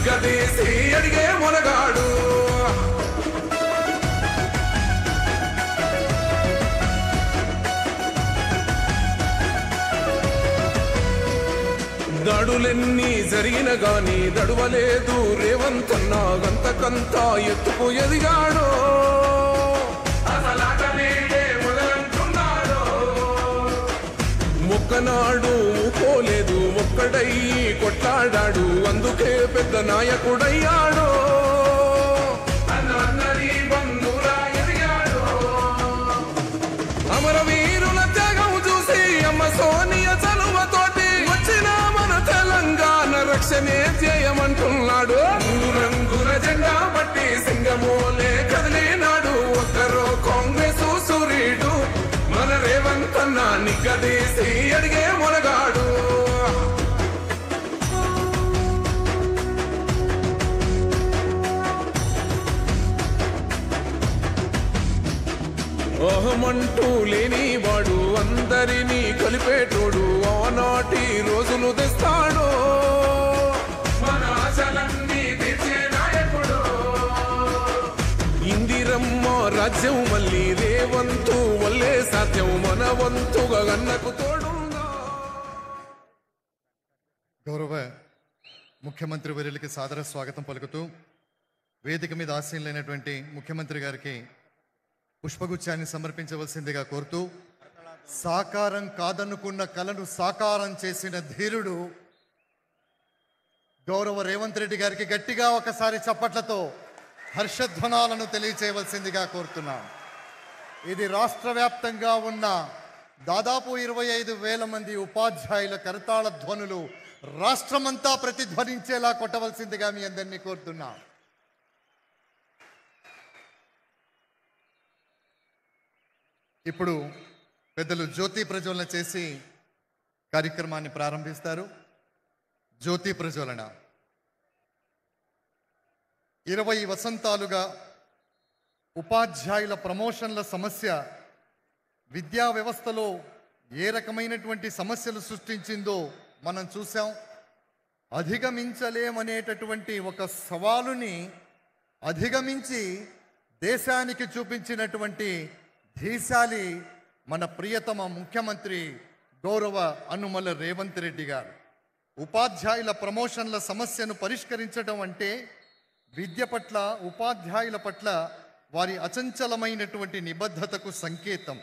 నిగ్గదీసి అడిగే మొనగాడు. దాడులెన్ని జరిగిన గాని దడువలేదు రేవంతన్న, గంతకంతా ఎత్తుకు ఎదిగాడు. మొక్కనాడు పోలేదు, ఒక్కడయ్యి కొట్లాడాడు, అందుకే పెద్ద నాయకుడయ్యాడు. అమరవీరుల త్యాగం చూసి అమ్మ సోనియ చలువతోటి వచ్చిన మన తెలంగాణ రక్షణే చేయమంటున్నాడు. రంగుల జెండా పట్టి సింగమోలే కదిలినాడు. ఒక్కరో కాంగ్రెస్ సూర్యుడు మన రేవంతన్న, నిగ్గదీసి అడిగే మొనగాడు. అహమంటూ లేనివాడు, అందరినీ కలిపేటోడు, ఆనాటి రోజులు తెస్తాడు. మన ఆశలన్నీ తీర్చే నాయకుడు. ఇందిరమ్మ రాజ్యం మళ్ళీ రేవంతు వల్లే సాధ్యం, మన వంతుగా అన్నకు తోడుగా. గౌరవ ముఖ్యమంత్రి వర్యులకి సాదర స్వాగతం పలుకుతూ వేదిక మీద ఆసీనులైనటువంటి ముఖ్యమంత్రి గారికి పుష్పగుచ్చాన్ని సమర్పించవలసిందిగా కోరుతూ, సాకారం కాదనుకున్న కలను సాకారం చేసిన ధీరుడు గౌరవ రేవంత్ రెడ్డి గారికి గట్టిగా ఒకసారి చప్పట్లతో హర్షధ్వనాలను తెలియచేయవలసిందిగా కోరుతున్నాం. ఇది రాష్ట్ర వ్యాప్తంగా ఉన్న దాదాపు 25,000 మంది ఉపాధ్యాయుల కరతాళ ధ్వనులు రాష్ట్రమంతా ప్రతిధ్వనించేలా కొట్టవలసిందిగా మీ అందరినీ కోరుతున్నాం. ఇప్పుడు పెద్దలు జ్యోతి ప్రజ్వలన చేసి కార్యక్రమాన్ని ప్రారంభిస్తారు. జ్యోతి ప్రజ్వలన 20 వసంతాలుగా ఉపాధ్యాయుల ప్రమోషన్ల సమస్య విద్యా వ్యవస్థలో ఏ రకమైనటువంటి సమస్యలు సృష్టించిందో మనం చూసాం. అధిగమించలేమనేటటువంటి ఒక సవాలుని అధిగమించి దేశానికి చూపించినటువంటి ధీశాలి మన ప్రియతమ ముఖ్యమంత్రి గౌరవ అనుమల రేవంత్ రెడ్డి గారు. ఉపాధ్యాయుల ప్రమోషన్ల సమస్యను పరిష్కరించడం అంటే విద్య పట్ల, ఉపాధ్యాయుల పట్ల వారి అచంచలమైనటువంటి నిబద్ధతకు సంకేతం.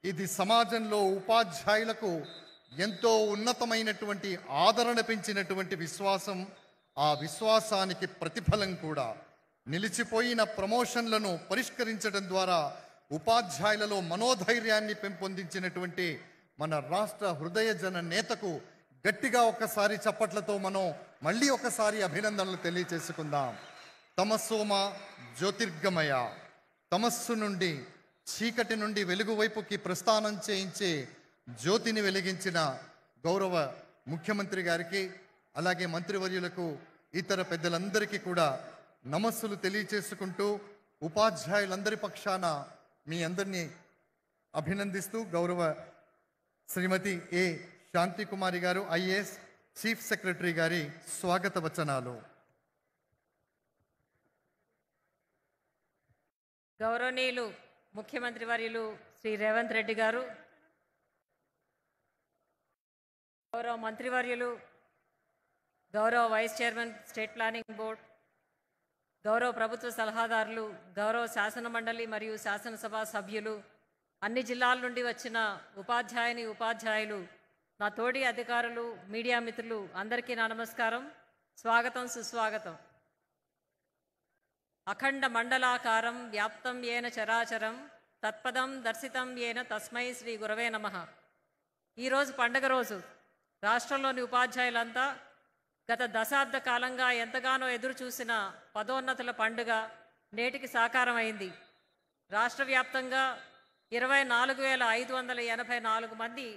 ఇది సమాజంలో ఉపాధ్యాయులకు ఎంతో ఉన్నతమైనటువంటి ఆదరణ పెంచినటువంటి విశ్వాసం. ఆ విశ్వాసానికి ప్రతిఫలం కూడా. నిలిచిపోయిన ప్రమోషన్లను పరిష్కరించడం ద్వారా ఉపాధ్యాయులలో మనోధైర్యాన్ని పెంపొందించినటువంటి మన రాష్ట్ర హృదయ జన నేతకు గట్టిగా ఒక్కసారి చప్పట్లతో మనం మళ్ళీ ఒకసారి అభినందనలు తెలియచేసుకుందాం. తమస్సోమ జ్యోతిర్గమయ, తమస్సు నుండి చీకటి నుండి వెలుగు వైపుకి ప్రస్థానం చేయించే జ్యోతిని వెలిగించిన గౌరవ ముఖ్యమంత్రి గారికి, అలాగే మంత్రివర్యులకు, ఇతర పెద్దలందరికీ కూడా నమస్సులు తెలియచేసుకుంటూ ఉపాధ్యాయులందరి పక్షాన మీ అందరినీ అభినందిస్తూ గౌరవ శ్రీమతి ఏ శాంతి కుమారి గారు, ఐఏఎస్ చీఫ్ సెక్రటరీ గారి స్వాగత వచనాలు. గౌరవనీయులు ముఖ్యమంత్రి వర్యులు శ్రీ రేవంత్ రెడ్డి గారు, గౌరవ మంత్రివర్యులు, గౌరవ vice chairman state planning board, గౌరవ ప్రభుత్వ సలహాదారులు, గౌరవ శాసన మండలి మరియు శాసనసభ సభ్యులు, అన్ని జిల్లాల నుండి వచ్చిన ఉపాధ్యాయులు, నా తోటి అధికారులు, మీడియా మిత్రులు అందరికీ నా నమస్కారం, స్వాగతం, సుస్వాగతం. అఖండ మండలాకారం వ్యాప్తం ఏన చరాచరం తత్పదం దర్శితం ఏన తస్మై శ్రీ గురవే నమః. ఈరోజు పండగ రోజు. రాష్ట్రంలోని ఉపాధ్యాయులంతా గత దశాబ్ద కాలంగా ఎంతగానో ఎదురు చూసిన పదోన్నతుల పండుగ నేటికి సాకారమైంది. రాష్ట్ర వ్యాప్తంగా 24,584 మంది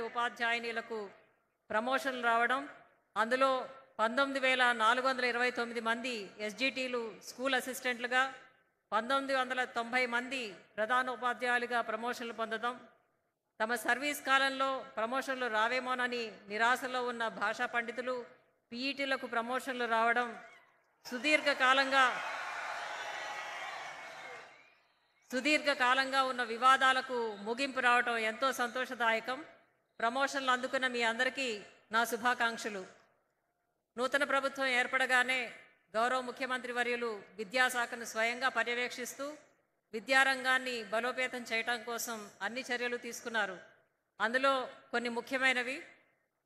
ఉపాధ్యాయునిలకు ప్రమోషన్లు రావడం, అందులో 19,429 మంది ఎస్జిటీలు స్కూల్ అసిస్టెంట్లుగా, 1990 మంది ప్రధాన ఉపాధ్యాయులుగా ప్రమోషన్లు పొందడం, తమ సర్వీస్ కాలంలో ప్రమోషన్లు రావేమోనని నిరాశలో ఉన్న భాషా పండితులు, పీఈటీలకు ప్రమోషన్లు రావడం, సుదీర్ఘకాలంగా ఉన్న వివాదాలకు ముగింపు రావడం ఎంతో సంతోషదాయకం. ప్రమోషన్లు అందుకున్న మీ అందరికీ నా శుభాకాంక్షలు. నూతన ప్రభుత్వం ఏర్పడగానే గౌరవ ముఖ్యమంత్రి వర్యులు విద్యాశాఖను స్వయంగా పర్యవేక్షిస్తూ విద్యారంగాన్ని బలోపేతం చేయటం కోసం అన్ని చర్యలు తీసుకున్నారు. అందులో కొన్ని ముఖ్యమైనవి: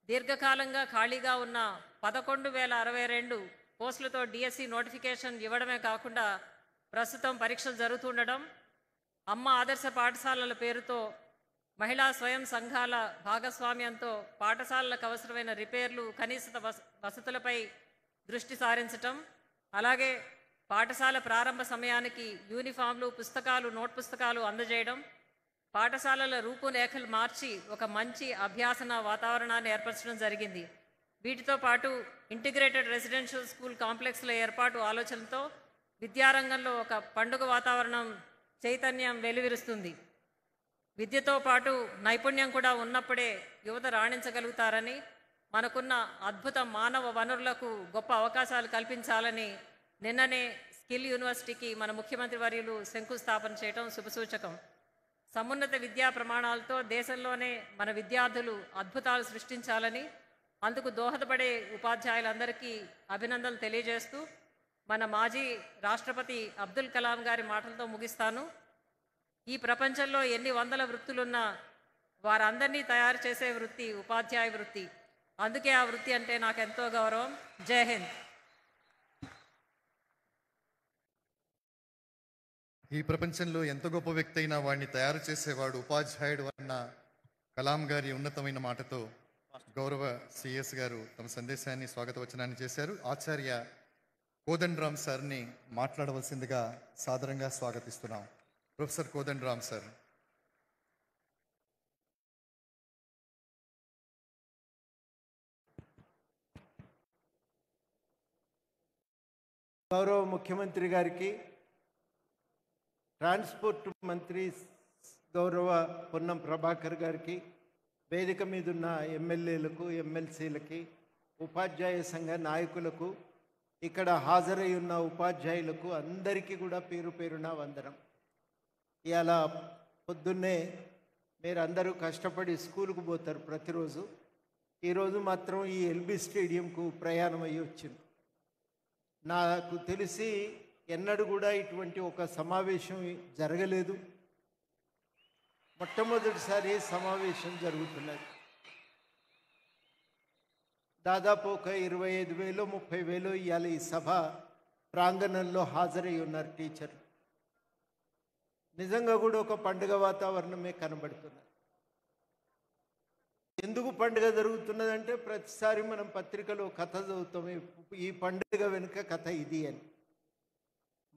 దీర్ఘకాలంగా ఖాళీగా ఉన్న 11,062 పోస్టులతో డిఎస్సి నోటిఫికేషన్ ఇవ్వడమే కాకుండా ప్రస్తుతం పరీక్షలు జరుగుతుండడం, అమ్మ ఆదర్శ పాఠశాలల పేరుతో మహిళా స్వయం సంఘాల భాగస్వామ్యంతో పాఠశాలలకు అవసరమైన రిపేర్లు, కనీస వసతులపై దృష్టి సారించటం, అలాగే పాఠశాల ప్రారంభ సమయానికి యూనిఫామ్లు, పుస్తకాలు, నోట్ పుస్తకాలు అందజేయడం, పాఠశాలల రూపురేఖలు మార్చి ఒక మంచి అభ్యాసన వాతావరణాన్ని ఏర్పరచడం జరిగింది. వీటితో పాటు ఇంటిగ్రేటెడ్ రెసిడెన్షియల్ స్కూల్ కాంప్లెక్స్ల ఏర్పాటు ఆలోచనతో విద్యారంగంలో ఒక పండుగ వాతావరణం, చైతన్యం వెలువరిస్తుంది. విద్యతో పాటు నైపుణ్యం కూడా ఉన్నప్పుడే యువత రాణించగలుగుతారని, మనకున్న అద్భుత మానవ వనరులకు గొప్ప అవకాశాలు కల్పించాలని నిన్ననే స్కిల్ యూనివర్సిటీకి మన ముఖ్యమంత్రి వర్యులు శంకుస్థాపన చేయడం శుభసూచకం. సమున్నత విద్యా ప్రమాణాలతో దేశంలోనే మన విద్యార్థులు అద్భుతాలు సృష్టించాలని, అందుకు దోహదపడే ఉపాధ్యాయులందరికీ అభినందనలు తెలియజేస్తూ మన మాజీ రాష్ట్రపతి అబ్దుల్ కలాం గారి మాటలతో ముగిస్తాను. ఈ ప్రపంచంలో ఎన్ని వందల వృత్తులున్నా వారందరినీ తయారు చేసే వృత్తి ఉపాధ్యాయ వృత్తి. అందుకే ఆ వృత్తి అంటే నాకు ఎంతో గౌరవం. జై హింద్. ఈ ప్రపంచంలో ఎంత గొప్ప వ్యక్తి అయినా వాడిని తయారు చేసేవాడు ఉపాధ్యాయుడు అన్న కలాం గారి ఉన్నతమైన మాటతో గౌరవ సిఎస్ గారు తమ సందేశాన్ని, స్వాగత వచనాన్ని చేశారు. ఆచార్య కోదండరామ్ సార్ని మాట్లాడవలసిందిగా సాదరంగా స్వాగతిస్తున్నాం. Professor Kodandaram sir. గౌరవ ముఖ్యమంత్రి గారికి, ట్రాన్స్పోర్ట్ మంత్రి గౌరవ పొన్నం ప్రభాకర్ గారికి, వేదిక మీద ఉన్న ఎమ్మెల్యేలకు, ఎమ్మెల్సీలకి, ఉపాధ్యాయ సంఘ నాయకులకు, ఇక్కడ హాజరై ఉన్న ఉపాధ్యాయులకు అందరికీ కూడా పేరు పేరున వందనం. ఇవాళ పొద్దున్నే మీరు అందరూ కష్టపడి స్కూల్కు పోతారు ప్రతిరోజు. ఈరోజు మాత్రం ఈ ఎల్బీ స్టేడియంకు ప్రయాణం అయ్యి వచ్చింది. నాకు తెలిసి ఎన్నడూ కూడా ఇటువంటి ఒక సమావేశం జరగలేదు. మొట్టమొదటిసారి సమావేశం జరుగుతున్నది. దాదాపు ఒక 25,000 30,000 ఇవాళ ఈ సభ ప్రాంగణంలో హాజరై ఉన్నారు టీచర్లు. నిజంగా కూడా ఒక పండుగ వాతావరణమే కనబడుతున్నది. ఎందుకు పండుగ జరుగుతున్నదంటే ప్రతిసారి మనం పత్రికలో కథ చదువుతాం, ఈ పండుగ వెనుక కథ ఇది అని.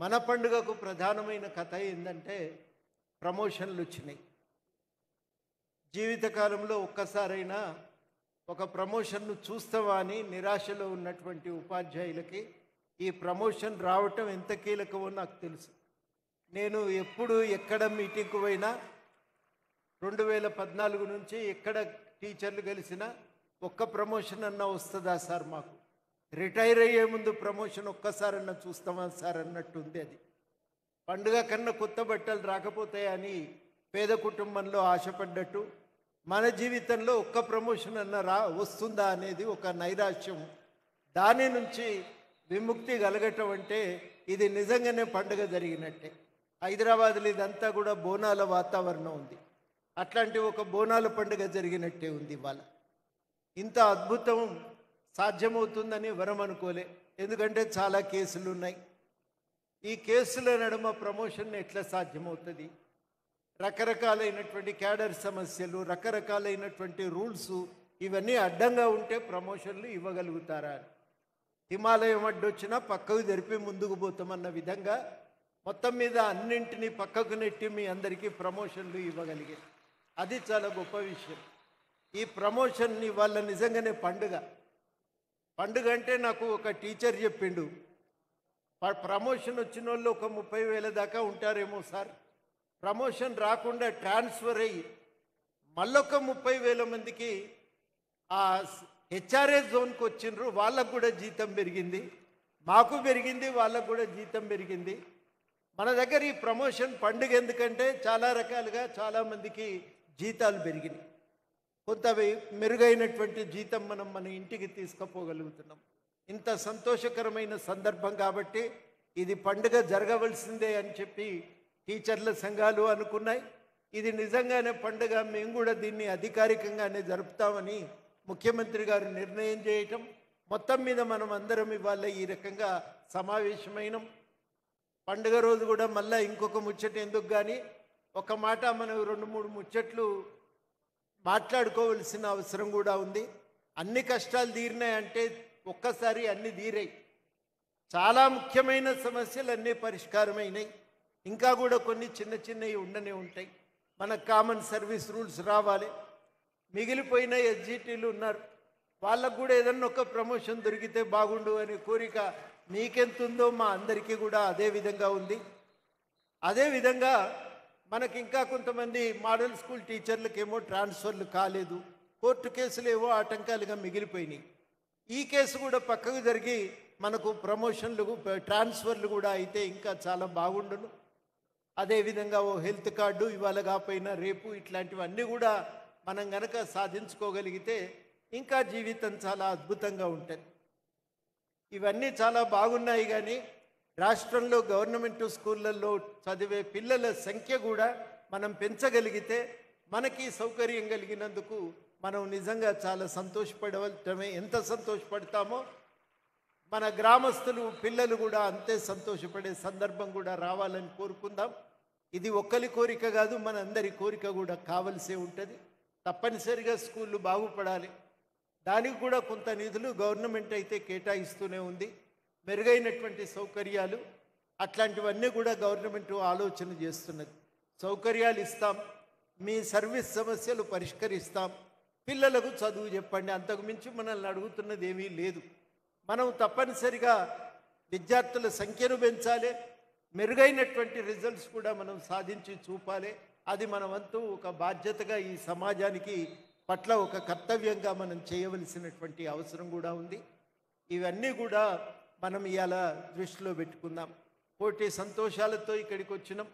మన పండుగకు ప్రధానమైన కథ ఏంటంటే ప్రమోషన్లు వచ్చినాయి. జీవితకాలంలో ఒక్కసారైనా ఒక ప్రమోషన్ను చూస్తావా అని నిరాశలో ఉన్నటువంటి ఉపాధ్యాయులకి ఈ ప్రమోషన్ రావటం ఎంత కీలకమో నాకు తెలుసు. నేను ఎప్పుడు ఎక్కడ మీటింగ్కు పోయినా 2014 నుంచి ఎక్కడ టీచర్లు కలిసినా ఒక్క ప్రమోషన్ అన్నా వస్తుందా సార్, మాకు రిటైర్ అయ్యే ముందు ప్రమోషన్ ఒక్కసారన్నా చూస్తామా సార్ అన్నట్టుంది. అది పండుగ కన్నా కొత్త బట్టలు రాకపోతాయని పేద కుటుంబంలో ఆశపడ్డట్టు మన జీవితంలో ఒక్క ప్రమోషన్ అన్నా వస్తుందా అనేది ఒక నైరాశ్యం. దాని నుంచి విముక్తి కలగటం అంటే ఇది నిజంగానే పండుగ జరిగినట్టే. హైదరాబాద్లో ఇదంతా కూడా బోనాల వాతావరణం ఉంది. అట్లాంటి ఒక బోనాల పండుగ జరిగినట్టే ఉంది ఇవాళ. ఇంత అద్భుతం సాధ్యమవుతుందని ఎవరం అనుకోలే. ఎందుకంటే చాలా కేసులు ఉన్నాయి. ఈ కేసుల నడుమ ప్రమోషన్ ఎట్లా సాధ్యమవుతుంది? రకరకాలైనటువంటి క్యాడర్ సమస్యలు, రకరకాలైనటువంటి రూల్స్, ఇవన్నీ అడ్డంగా ఉంటే ప్రమోషన్లు ఇవ్వగలుగుతారా? హిమాలయం అడ్డొచ్చినా పక్కకు జరిపి ముందుకు పోతామన్న విధంగా మొత్తం మీద అన్నింటినీ పక్కకు నెట్టి మీ అందరికీ ప్రమోషన్లు ఇవ్వగలిగారు. అది చాలా గొప్ప విషయం. ఈ ప్రమోషన్ని వాళ్ళ నిజంగానే పండుగ. పండుగ అంటే నాకు ఒక టీచర్ చెప్పిండు, ప్రమోషన్ వచ్చిన వాళ్ళు ఒక 30,000 దాకా ఉంటారేమో సార్, ప్రమోషన్ రాకుండా ట్రాన్స్ఫర్ అయ్యి మళ్ళొక 30,000 మందికి ఆ హెచ్ఆర్ఎస్ జోన్కి వచ్చిండ్రు, వాళ్ళకు కూడా జీతం పెరిగింది, మాకు పెరిగింది, వాళ్ళకు కూడా జీతం పెరిగింది. మన దగ్గర ఈ ప్రమోషన్ పండుగ ఎందుకంటే చాలా రకాలుగా చాలామందికి జీతాలు పెరిగినాయి, కొంత మెరుగైనటువంటి జీతం మనం మన ఇంటికి తీసుకుపోగలుగుతున్నాం. ఇంత సంతోషకరమైన సందర్భం కాబట్టి ఇది పండుగ జరగవలసిందే అని చెప్పి టీచర్ల సంఘాలు అనుకున్నాయి. ఇది నిజంగానే పండుగ, మేము కూడా దీన్ని అధికారికంగానే జరుపుతామని ముఖ్యమంత్రి గారు నిర్ణయం చేయటం, మొత్తం మీద మనం అందరం ఇవాళ ఈ రకంగా సమావేశమైనం. పండుగ రోజు కూడా మళ్ళీ ఇంకొక ముచ్చట ఎందుకు కానీ ఒక మాట మనం 2-3 ముచ్చట్లు మాట్లాడుకోవలసిన అవసరం కూడా ఉంది. అన్ని కష్టాలు తీరినాయంటే ఒక్కసారి అన్ని తీరాయి. చాలా ముఖ్యమైన సమస్యలు అన్నీ పరిష్కారమైనాయి. ఇంకా కూడా కొన్ని చిన్న చిన్నవి ఉండనే ఉంటాయి. మన కామన్ సర్వీస్ రూల్స్ రావాలి. మిగిలిపోయిన ఎస్జిటీలు ఉన్నారు, వాళ్ళకు కూడా ఏదన్నా ఒక ప్రమోషన్ దొరికితే బాగుండు అనే కోరిక మీకెంతుందో మా అందరికీ కూడా అదే విధంగా ఉంది. అదేవిధంగా మనకి ఇంకా కొంతమంది మోడల్ స్కూల్ టీచర్లకేమో ట్రాన్స్ఫర్లు కాలేదు, కోర్టు కేసులు ఏవో ఆటంకాలుగా మిగిలిపోయినాయి. ఈ కేసు కూడా పక్కకు జరిగి మనకు ప్రమోషన్లు ట్రాన్స్ఫర్లు కూడా అయితే ఇంకా చాలా బాగుండును. అదేవిధంగా ఓ హెల్త్ కార్డు ఇవాళ కాకపోయినా రేపు ఇట్లాంటివన్నీ కూడా మనం గనక సాధించుకోగలిగితే ఇంకా జీవితం చాలా అద్భుతంగా ఉంటుంది. ఇవన్నీ చాలా బాగున్నాయి. కానీ రాష్ట్రంలో గవర్నమెంట్ స్కూళ్ళల్లో చదివే పిల్లల సంఖ్య కూడా మనం పెంచగలిగితే మనకి సౌకర్యం కలిగినందుకు మనం నిజంగా చాలా సంతోషపడవలటమే. ఎంత సంతోషపడతామో మన గ్రామస్తులు పిల్లలు కూడా అంతే సంతోషపడే సందర్భం కూడా రావాలని కోరుకుందాం. ఇది ఒక్కరి కోరిక కాదు, మన అందరి కోరిక కూడా కావలసే ఉంటుంది. తప్పనిసరిగా స్కూళ్ళు బాగుపడాలి. దానికి కూడా కొంత నిధులు గవర్నమెంట్ అయితే కేటాయిస్తూనే ఉంది. మెరుగైనటువంటి సౌకర్యాలు అట్లాంటివన్నీ కూడా గవర్నమెంట్ ఆలోచన చేస్తున్నది. సౌకర్యాలు ఇస్తాం, మీ సర్వీస్ సమస్యలు పరిష్కరిస్తాం, పిల్లలకు చదువు చెప్పండి, అంతకు మించి మనల్ని అడుగుతున్నది ఏమీ లేదు. మనం తప్పనిసరిగా విద్యార్థుల సంఖ్యను పెంచాలి, మెరుగైనటువంటి రిజల్ట్స్ కూడా మనం సాధించి చూపాలి. అది మన వంతు ఒక బాధ్యతగా ఈ సమాజానికి పట్ల ఒక కర్తవ్యంగా మనం చేయవలసినటువంటి అవసరం కూడా ఉంది. ఇవన్నీ కూడా మనం ఇవాళ దృష్టిలో పెట్టుకుందాం. కోటి సంతోషాలతో ఇక్కడికి వచ్చినాం.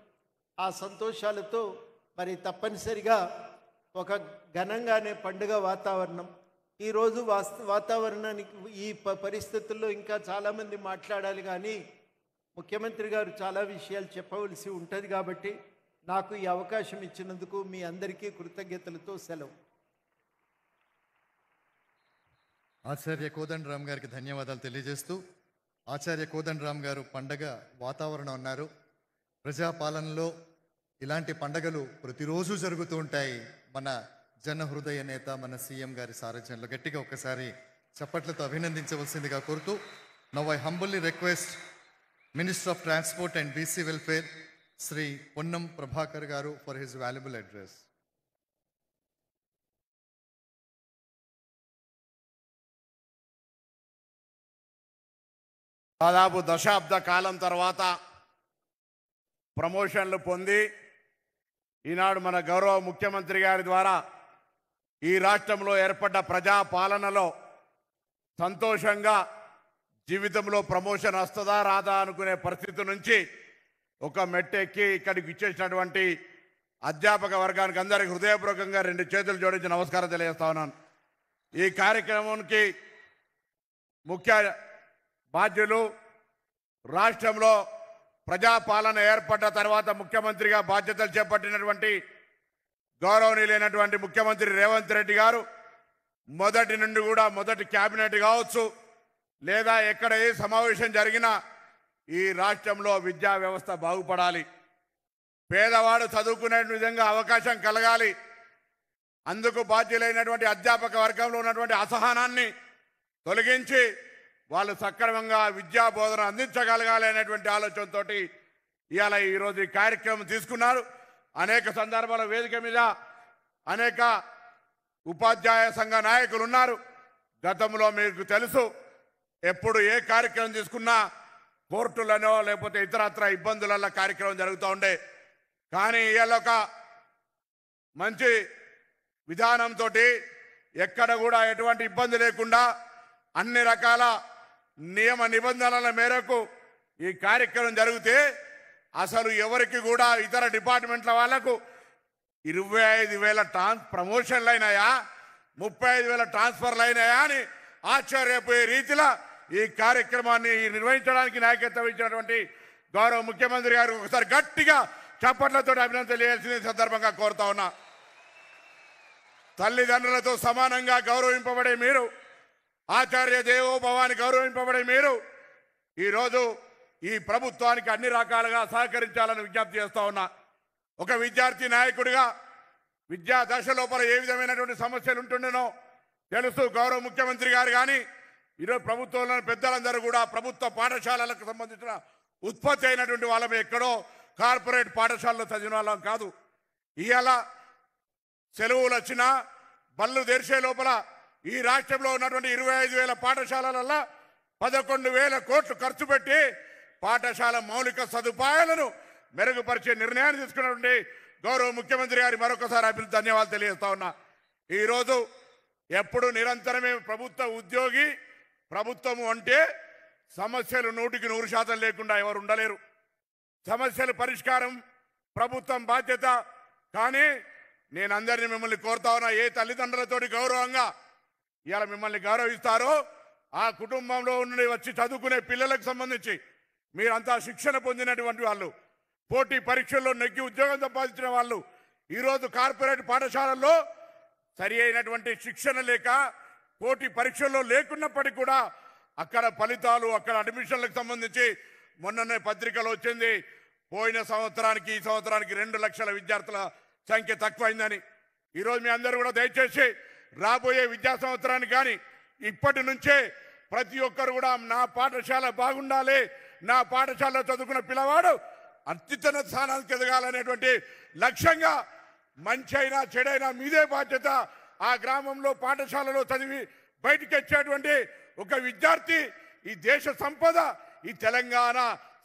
ఆ సంతోషాలతో మరి తప్పనిసరిగా ఒక ఘనంగానే పండుగ వాతావరణం. ఈరోజు వాతావరణానికి ఈ పరిస్థితుల్లో ఇంకా చాలామంది మాట్లాడాలి, కానీ ముఖ్యమంత్రి గారు చాలా విషయాలు చెప్పవలసి ఉంటుంది. కాబట్టి నాకు ఈ అవకాశం ఇచ్చినందుకు మీ అందరికీ కృతజ్ఞతలతో సెలవు. ఆచార్య కోదండరామ్ గారికి ధన్యవాదాలు తెలియజేస్తూ, ఆచార్య కోదండరామ్ గారు పండగ వాతావరణం అన్నారు. ప్రజాపాలనలో ఇలాంటి పండగలు ప్రతిరోజు జరుగుతూ ఉంటాయి. మన జన హృదయ నేత మన సీఎం గారి సారథ్యంలో గట్టిగా ఒక్కసారి చప్పట్లతో అభినందించవలసిందిగా కోరుతూ, now I humbly request minister of transport and BC welfare Shri Ponnam Prabhakar గారు ఫర్ హిజ్ వాల్యుబుల్ అడ్రస్. దాదాపు దశాబ్ద కాలం తర్వాత ప్రమోషన్లు పొంది ఈనాడు మన గౌరవ ముఖ్యమంత్రి గారి ద్వారా ఈ రాష్ట్రంలో ఏర్పడ్డ ప్రజా పాలనలో సంతోషంగా జీవితంలో ప్రమోషన్ వస్తుందా రాదా అనుకునే పరిస్థితి నుంచి ఒక మెట్టెక్కి ఇక్కడికి ఇచ్చేసినటువంటి అధ్యాపక వర్గానికి అందరికీ హృదయపూర్వకంగా 2 చేతులు జోడించి నమస్కారం తెలియజేస్తా ఉన్నాను. ఈ కార్యక్రమానికి ముఖ్య బాధ్యులు, రాష్ట్రంలో ప్రజాపాలన ఏర్పడ్డ తర్వాత ముఖ్యమంత్రిగా బాధ్యతలు చేపట్టినటువంటి గౌరవనీయులైనటువంటి ముఖ్యమంత్రి రేవంత్ రెడ్డి గారు మొదటి నుండి కూడా మొదటి క్యాబినెట్ కావచ్చు లేదా ఎక్కడ ఏ సమావేశం జరిగినా ఈ రాష్ట్రంలో విద్యా వ్యవస్థ బాగుపడాలి, పేదవాడు చదువుకునే విధంగా అవకాశం కలగాలి, అందుకు బాధ్యులైనటువంటి అధ్యాపక వర్గంలో ఉన్నటువంటి అసహనాన్ని తొలగించి వాళ్ళు సక్రమంగా విద్యా బోధన అందించగలగాలి అనేటువంటి ఆలోచనతో ఇవాళ ఈరోజు ఈ కార్యక్రమం తీసుకున్నారు. అనేక సందర్భాల వేదిక మీద అనేక ఉపాధ్యాయ సంఘ నాయకులు ఉన్నారు. గతంలో మీకు తెలుసు, ఎప్పుడు ఏ కార్యక్రమం తీసుకున్నా కోర్టులనో లేకపోతే ఇతరత్ర ఇబ్బందులలో కార్యక్రమం జరుగుతూ ఉండే. కానీ ఇవాళ ఒక మంచి విధానంతో ఎక్కడ కూడా ఎటువంటి ఇబ్బంది లేకుండా అన్ని రకాల నియమ నిబంధనల మేరకు ఈ కార్యక్రమం జరిగితే అసలు ఎవరికి కూడా ఇతర డిపార్ట్మెంట్ల వాళ్లకు 25,000 ప్రమోషన్లు అయినాయా, 35,000 ట్రాన్స్ఫర్లు అయినాయా అని ఆశ్చర్యపోయే రీతిలో ఈ కార్యక్రమాన్ని నిర్వహించడానికి నాయకత్వం ఇచ్చినటువంటి గౌరవ ముఖ్యమంత్రి గారు ఒకసారి గట్టిగా చప్పట్లతో అభినందన తెలియాల్సిన సందర్భంగా కోరుతా ఉన్నా. తల్లిదండ్రులతో సమానంగా గౌరవింపబడే మీరు, ఆచార్య దేవోభవాన్ని గౌరవింపబడే మీరు ఈరోజు ఈ ప్రభుత్వానికి అన్ని రకాలుగా సహకరించాలని విజ్ఞప్తి చేస్తా ఉన్నా. ఒక విద్యార్థి నాయకుడిగా విద్యా దశ లోపల ఏ విధమైనటువంటి సమస్యలు ఉంటుండేనో తెలుసు. గౌరవ ముఖ్యమంత్రి గారు కానీ ఈరోజు ప్రభుత్వంలోని పెద్దలందరూ కూడా ప్రభుత్వ పాఠశాలలకు సంబంధించిన ఉత్పత్తి అయినటువంటి వాళ్ళమే, ఎక్కడో కార్పొరేట్ పాఠశాలలో చదివిన వాళ్ళం కాదు. ఇవాళ సెలవులు వచ్చినా బళ్ళు తెరిచే లోపల ఈ రాష్ట్రంలో ఉన్నటువంటి 25,000 పాఠశాలలలో 11,000 కోట్లు ఖర్చు పెట్టి పాఠశాల మౌలిక సదుపాయాలను మెరుగుపరిచే నిర్ణయాన్ని తీసుకున్నటువంటి గౌరవ ముఖ్యమంత్రి గారి మరొకసారి ధన్యవాదాలు తెలియజేస్తా ఉన్నా. ఈరోజు ఎప్పుడు నిరంతరమే ప్రభుత్వ ఉద్యోగి, ప్రభుత్వము అంటే సమస్యలు 100% లేకుండా ఎవరు ఉండలేరు. సమస్యల పరిష్కారం ప్రభుత్వం బాధ్యత. కానీ నేను అందరినీ మిమ్మల్ని కోరుతా ఉన్నా, ఏ తల్లిదండ్రులతోటి గౌరవంగా ఇవాళ మిమ్మల్ని గౌరవిస్తారో ఆ కుటుంబంలో నుండి వచ్చి చదువుకునే పిల్లలకు సంబంధించి మీరంతా శిక్షణ పొందినటువంటి వాళ్ళు, పోటీ పరీక్షల్లో నెగ్గి ఉద్యోగం సంపాదించిన వాళ్ళు ఈరోజు కార్పొరేట్ పాఠశాలల్లో సరి అయినటువంటి శిక్షణ లేక పోటీ పరీక్షల్లో లేకున్నప్పటికీ కూడా అక్కడ ఫలితాలు, అక్కడ అడ్మిషన్లకు సంబంధించి మొన్ననే పత్రికలు వచ్చింది, పోయిన సంవత్సరానికి ఈ సంవత్సరానికి 2 లక్షల విద్యార్థుల సంఖ్య తక్కువైందని. ఈరోజు మీ అందరూ కూడా దయచేసి రాబోయే విద్యా సంవత్సరానికి కానీ ఇప్పటి నుంచే ప్రతి ఒక్కరు కూడా నా పాఠశాల బాగుండాలి, నా పాఠశాలలో చదువుకున్న పిల్లవాడు అత్యున్నత స్థానానికి ఎదగాలనేటువంటి లక్ష్యంగా మంచి అయినా చెడైనా మీదే బాధ్యత. ఆ గ్రామంలో పాఠశాలలో చదివి బయటికి వచ్చేటువంటి ఒక విద్యార్థి ఈ దేశ సంపద, ఈ తెలంగాణ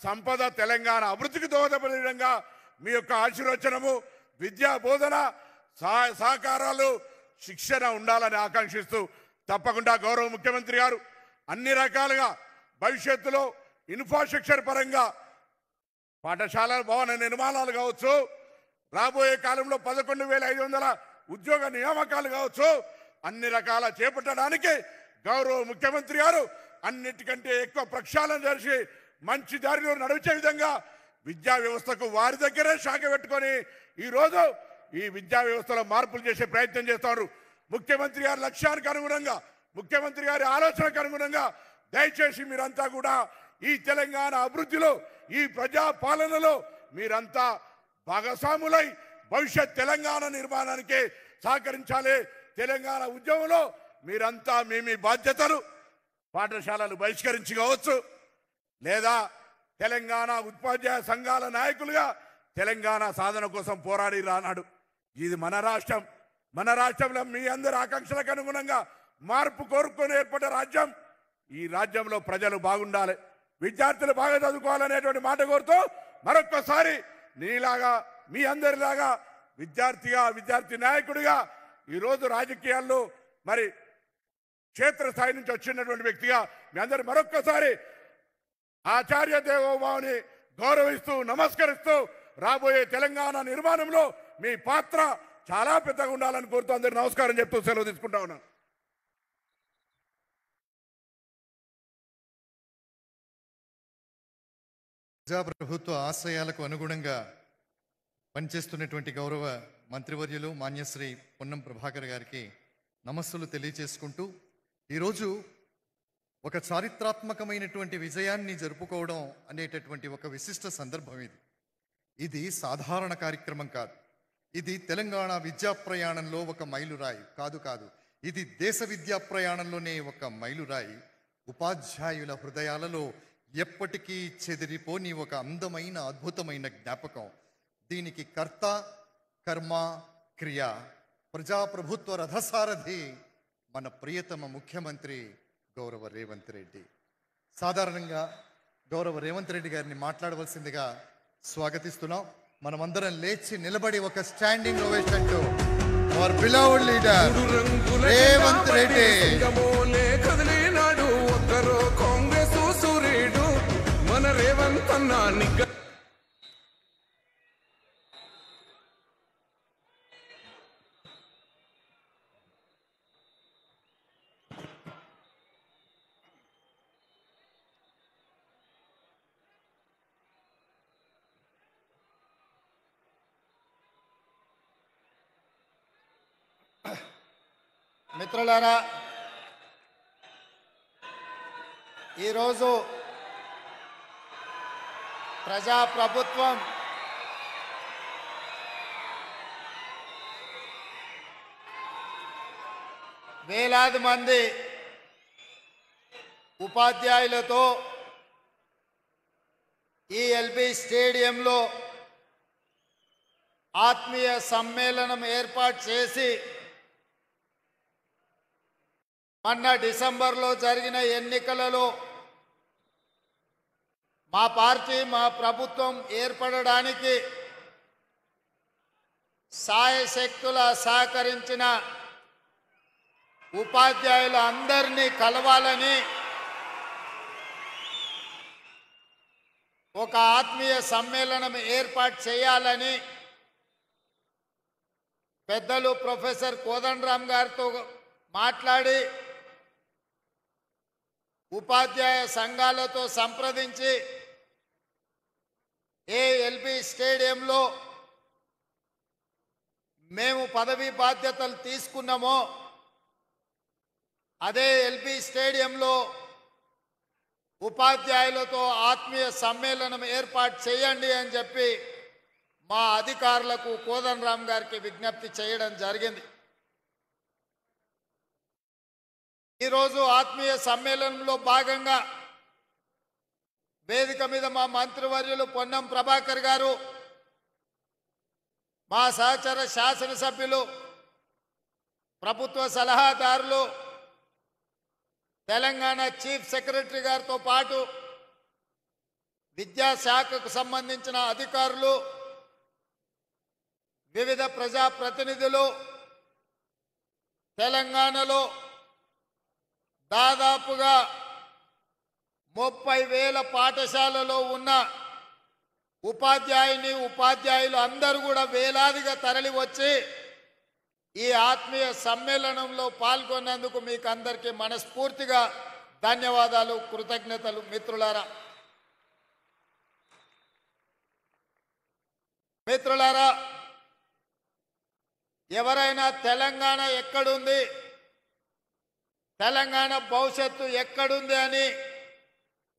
సంపద, తెలంగాణ అభివృద్ధికి దోహదపడే విధంగా మీ యొక్క ఆశీర్వచనము, విద్యా బోధన, సహకారాలు, శిక్షణ ఉండాలని ఆకాంక్షిస్తూ తప్పకుండా గౌరవ ముఖ్యమంత్రి గారు అన్ని రకాలుగా భవిష్యత్తులో ఇన్ఫ్రాస్ట్రక్చర్ పరంగా పాఠశాల భవన నిర్మాణాలు కావచ్చు, రాబోయే కాలంలో 11,500 ఉద్యోగ నియామకాలు కావచ్చు, అన్ని రకాల చేపట్టడానికి గౌరవ ముఖ్యమంత్రి గారు అన్నిటికంటే ఎక్కువ ప్రక్షాళన చేసి మంచి దారిలో నడిచే విధంగా విద్యా వ్యవస్థకు వారి దగ్గరే శాఖ పెట్టుకొని ఈరోజు ఈ విద్యా వ్యవస్థలో మార్పులు చేసే ప్రయత్నం చేస్తారు. ముఖ్యమంత్రి గారి లక్ష్యానికి అనుగుణంగా, ముఖ్యమంత్రి గారి ఆలోచనకు అనుగుణంగా దయచేసి మీరంతా కూడా ఈ తెలంగాణ అభివృద్ధిలో, ఈ ప్రజా పాలనలో మీరంతా భాగస్వాములై భవిష్యత్ తెలంగాణ నిర్మాణానికి సహకరించాలి. తెలంగాణ ఉద్యమంలో మీరంతా మీ బాధ్యతలు పాఠశాలలు బహిష్కరించి కావచ్చు, లేదా తెలంగాణ ఉపాధ్యాయ సంఘాల నాయకులుగా తెలంగాణ సాధన కోసం పోరాడి రానాడు. ఇది మన రాష్ట్రం. మన రాష్ట్రంలో మీ అందరి ఆకాంక్షలకు అనుగుణంగా మార్పు కోరుకొని ఏర్పడ్డ రాజ్యం. ఈ రాజ్యంలో ప్రజలు బాగుండాలి, విద్యార్థులు బాగా చదువుకోవాలనేటువంటి మాట కోరుతూ మరొక్కసారి నీలాగా, మీ అందరిలాగా విద్యార్థిగా, విద్యార్థి నాయకుడిగా ఈరోజు రాజకీయాల్లో మరి క్షేత్రస్థాయి నుంచి వచ్చినటువంటి వ్యక్తిగా మీ అందరు మరొక్కసారి ఆచార్య దేవోభావాన్ని గౌరవిస్తూ నమస్కరిస్తూ రాబోయే తెలంగాణ నిర్మాణంలో మీ పాత్ర చాలా పెద్దగా ఉండాలని కోరుతూ అందరు నమస్కారం చెప్తూ సెలవు తీసుకుంటా ఉన్నాను. ప్రజాప్రభుత్వ ఆశయాలకు అనుగుణంగా పనిచేస్తున్నటువంటి గౌరవ మంత్రివర్యులు మాన్యశ్రీ పొన్నం ప్రభాకర్ గారికి నమస్సులు తెలియచేసుకుంటూ ఈరోజు ఒక చారిత్రాత్మకమైనటువంటి విజయాన్ని జరుపుకోవడం అనేటటువంటి ఒక విశిష్ట సందర్భం ఇది సాధారణ కార్యక్రమం కాదు. ఇది తెలంగాణ విద్యా ప్రయాణంలో ఒక మైలురాయి కాదు. ఇది దేశ విద్యా ప్రయాణంలోనే ఒక మైలురాయి. ఉపాధ్యాయుల హృదయాలలో ఎప్పటికీ చెదిరిపోని ఒక అందమైన అద్భుతమైన జ్ఞాపకం. దీనికి కర్త, కర్మ, క్రియ, ప్రజాప్రభుత్వ రథసారథి మన ప్రియతమ ముఖ్యమంత్రి గౌరవ రేవంత్ రెడ్డి. సాధారణంగా గౌరవ రేవంత్ రెడ్డి గారిని మాట్లాడవలసిందిగా స్వాగతిస్తున్నాం. మనమందరం లేచి నిలబడి ఒక స్టాండింగ్ ఓవేషన్తో our beloved leader, Revanth Reddy. సింగమోలే కదిలినాడు ఒక్కరో కాంగ్రెస్ సూర్యుడు మన రేవంత్ అన్న నిగ్గ మిత్రులారా, ఈరోజు ప్రజాప్రభుత్వం వేలాది మంది ఉపాధ్యాయులతో ఈ ఎల్బీ స్టేడియంలో ఆత్మీయ సమ్మేళనం ఏర్పాటు చేసి మొన్న డిసెంబర్లో జరిగిన ఎన్నికలలో మా పార్టీ మా ప్రభుత్వం ఏర్పడడానికి సాయశక్తుల సహకరించిన ఉపాధ్యాయులు అందరినీ కలవాలని ఒక ఆత్మీయ సమ్మేళనం ఏర్పాటు చేయాలని పెద్దలు ప్రొఫెసర్ కోదండరామ్ గారితో మాట్లాడి ఉపాధ్యాయ సంఘాలతో సంప్రదించి ఎల్బీ స్టేడియంలో మేము పదవీ బాధ్యతలు తీసుకున్నామో అదే ఎల్బీ స్టేడియంలో ఉపాధ్యాయులతో ఆత్మీయ సమ్మేళనం ఏర్పాటు చేయండి అని చెప్పి మా అధికారులకు కోదండరామ్ గారికి విజ్ఞప్తి చేయడం జరిగింది. ఈరోజు ఆత్మీయ సమ్మేళనంలో భాగంగా వేదిక మీద మా మంత్రివర్యులు పొన్నం ప్రభాకర్ గారు, మా సహచర శాసనసభ్యులు, ప్రభుత్వ సలహాదారులు, తెలంగాణ చీఫ్ సెక్రటరీ గారితో పాటు విద్యాశాఖకు సంబంధించిన అధికారులు, వివిధ ప్రజాప్రతినిధులు తెలంగాణలో దాదాపుగా 30,000 పాఠశాలలో ఉన్న ఉపాధ్యాయులు అందరూ కూడా వేలాదిగా తరలి వచ్చి ఈ ఆత్మీయ సమ్మేళనంలో పాల్గొన్నందుకు మీకు అందరికీ మనస్ఫూర్తిగా ధన్యవాదాలు, కృతజ్ఞతలు. మిత్రులారా, ఎవరైనా తెలంగాణ ఎక్కడుంది, తెలంగాణ భవిష్యత్తు ఎక్కడుంది అని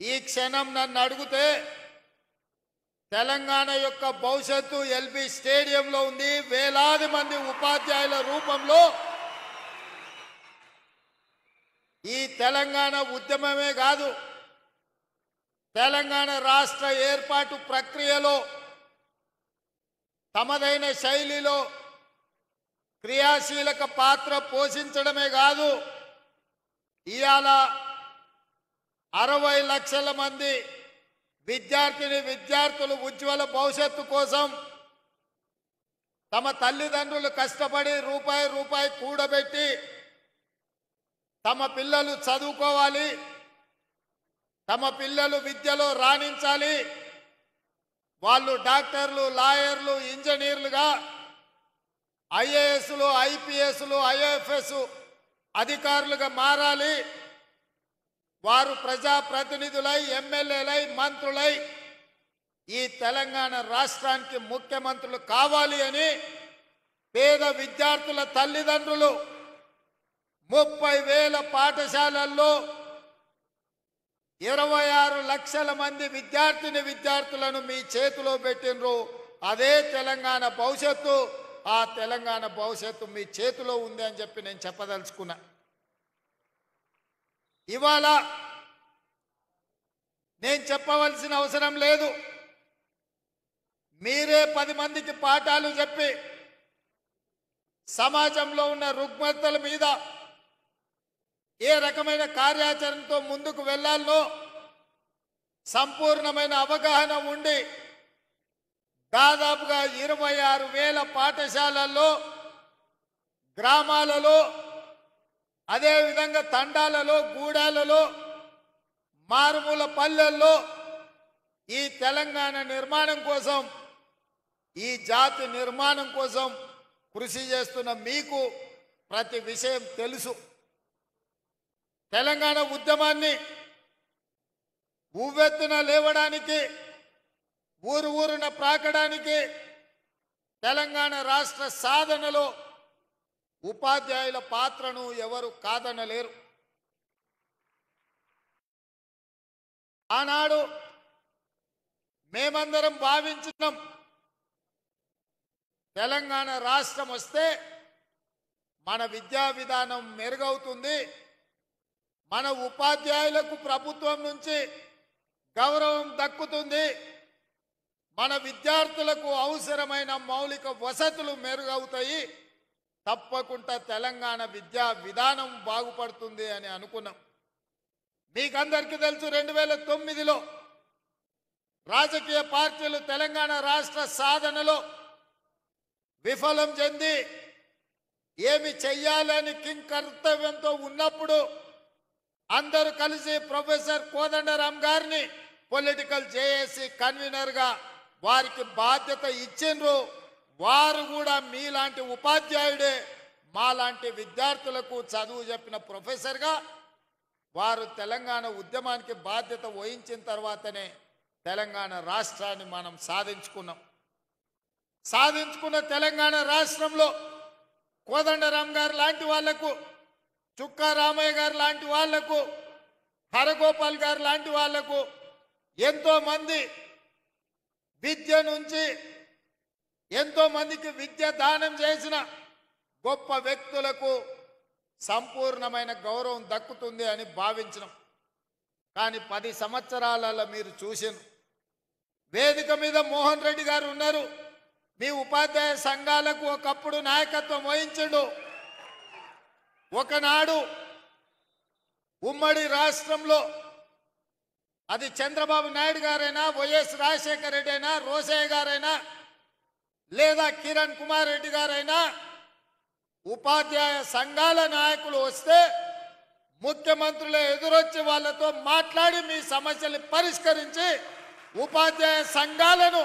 ఈ క్షణం నన్ను అడిగితే తెలంగాణ యొక్క భవిష్యత్తు ఎల్బీ స్టేడియంలో ఉంది. వేలాది మంది ఉపాధ్యాయుల రూపంలో ఈ తెలంగాణ ఉద్యమమే కాదు, తెలంగాణ రాష్ట్ర ఏర్పాటు ప్రక్రియలో తమదైన శైలిలో క్రియాశీలక పాత్ర పోషించడమే కాదు, ఇవాళ 60 లక్షల మంది విద్యార్థులు ఉజ్వల భవిష్యత్తు కోసం తమ తల్లిదండ్రులు కష్టపడి రూపాయి కూడబెట్టి తమ పిల్లలు చదువుకోవాలి, తమ పిల్లలు విద్యలో రాణించాలి, వాళ్ళు డాక్టర్లు, లాయర్లు, ఇంజనీర్లుగా ఐఏఎస్లు, ఐపీఎస్లు, ఐఎఫ్ఎస్ అధికారులుగా మారాలి, వారు ప్రజాప్రతినిధులై, ఎమ్మెల్యేలై, మంత్రులై ఈ తెలంగాణ రాష్ట్రానికి ముఖ్యమంత్రులు కావాలి అని పేద విద్యార్థుల తల్లిదండ్రులు 30,000 పాఠశాలల్లో 26 లక్షల మంది విద్యార్థులను మీ చేతిలో పెట్టినరు. అదే తెలంగాణ భవిష్యత్తు. ఆ తెలంగాణ భవిష్యత్తు మీ చేతిలో ఉంది అని చెప్పి నేను చెప్పదలుచుకున్నా. ఇవాళ నేను చెప్పవలసిన అవసరం లేదు, మీరే 10 మందికి పాఠాలు చెప్పి సమాజంలో ఉన్న రుగ్మతల మీద ఏ రకమైన కార్యాచరణతో ముందుకు వెళ్ళాలో సంపూర్ణమైన అవగాహన ఉండి దాదాపుగా 26,000 పాఠశాలల్లో గ్రామాలలో, అదేవిధంగా తండాలలో, గూడాలలో, మారుమూల పల్లెల్లో ఈ తెలంగాణ నిర్మాణం కోసం, ఈ జాతి నిర్మాణం కోసం కృషి చేస్తున్న మీకు ప్రతి విషయం తెలుసు. తెలంగాణ ఉద్యమాన్ని ఉవ్వెత్తున లేవడానికి, ఊరు ఊరున ప్రాకడానికి, తెలంగాణ రాష్ట్ర సాధనలో ఉపాధ్యాయుల పాత్రను ఎవరు కాదనలేరు. ఆనాడు మేమందరం భావించినాం, తెలంగాణ రాష్ట్రం వస్తే మన విద్యా విధానం మెరుగవుతుంది, మన ఉపాధ్యాయులకు ప్రభుత్వం నుంచి గౌరవం దక్కుతుంది, మన విద్యార్థులకు అవసరమైన మౌలిక వసతులు మెరుగవుతాయి, తప్పకుండా తెలంగాణ విద్యా విధానం బాగుపడుతుంది అని అనుకున్నాం. మీకందరికీ తెలుసు, 2009లో రాజకీయ పార్టీలు తెలంగాణ రాష్ట్ర సాధనలో విఫలం చెంది ఏమి చెయ్యాలని కింకర్తవ్యంతో ఉన్నప్పుడు అందరూ కలిసి ప్రొఫెసర్ కోదండరాం గారిని పొలిటికల్ జేఏసీ కన్వీనర్గా వారికి బాధ్యత ఇచ్చిండ్రు. వారు కూడా మీలాంటి ఉపాధ్యాయుడే మాలాంటి విద్యార్థులకు చదువు చెప్పిన ప్రొఫెసర్గా వారు తెలంగాణ ఉద్యమానికి బాధ్యత వహించిన తర్వాతనే తెలంగాణ రాష్ట్రాన్ని మనం సాధించుకున్నాం. సాధించుకున్న తెలంగాణ రాష్ట్రంలో కోదండరాం గారు లాంటి వాళ్లకు, చుక్కా రామయ్య గారు లాంటి వాళ్లకు, హరగోపాల్ గారు లాంటి వాళ్లకు, ఎంతో మంది విద్య నుంచి ఎంతో మందికి విద్య దానం చేసిన గొప్ప వ్యక్తులకు సంపూర్ణమైన గౌరవం దక్కుతుంది అని భావించినాం. కానీ 10 సంవత్సరాలలో మీరు చూసిన వేదిక మీద మోహన్ రెడ్డి గారు ఉన్నారు. మీ ఉపాధ్యాయ సంఘాలకు ఒకప్పుడు నాయకత్వం వహించండు. ఒకనాడు ఉమ్మడి రాష్ట్రంలో అది చంద్రబాబు నాయుడు గారైనా, వైఎస్ రాజశేఖర రెడ్డి అయినా, రోసయ్య గారైనా, లేదా కిరణ్ కుమార్ రెడ్డి గారైనా ఉపాధ్యాయ సంఘాల నాయకులు వస్తే ముఖ్యమంత్రులు ఎదురొచ్చి వాళ్ళతో మాట్లాడి మీ సమస్యల్ని పరిష్కరించి ఉపాధ్యాయ సంఘాలను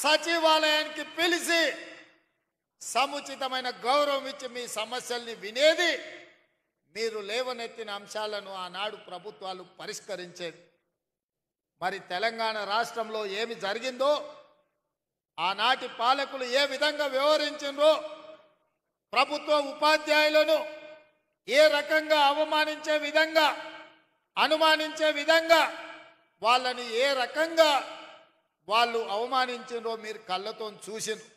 సచివాలయానికి పిలిచి సముచితమైన గౌరవం ఇచ్చి మీ సమస్యల్ని వినేది. మీరు లేవనెత్తిన అంశాలను ఆనాడు ప్రభుత్వాలు పరిష్కరించేది. మరి తెలంగాణ రాష్ట్రంలో ఏమి జరిగిందో, ఆనాటి పాలకులు ఏ విధంగా వ్యవహరించిందో, ప్రభుత్వ ఉపాధ్యాయులను ఏ రకంగా అవమానించే విధంగా, అనుమానించే విధంగా, వాళ్ళని ఏ రకంగా వాళ్ళు అవమానించిండ్రో మీరు కళ్ళతో చూసిండ్రు.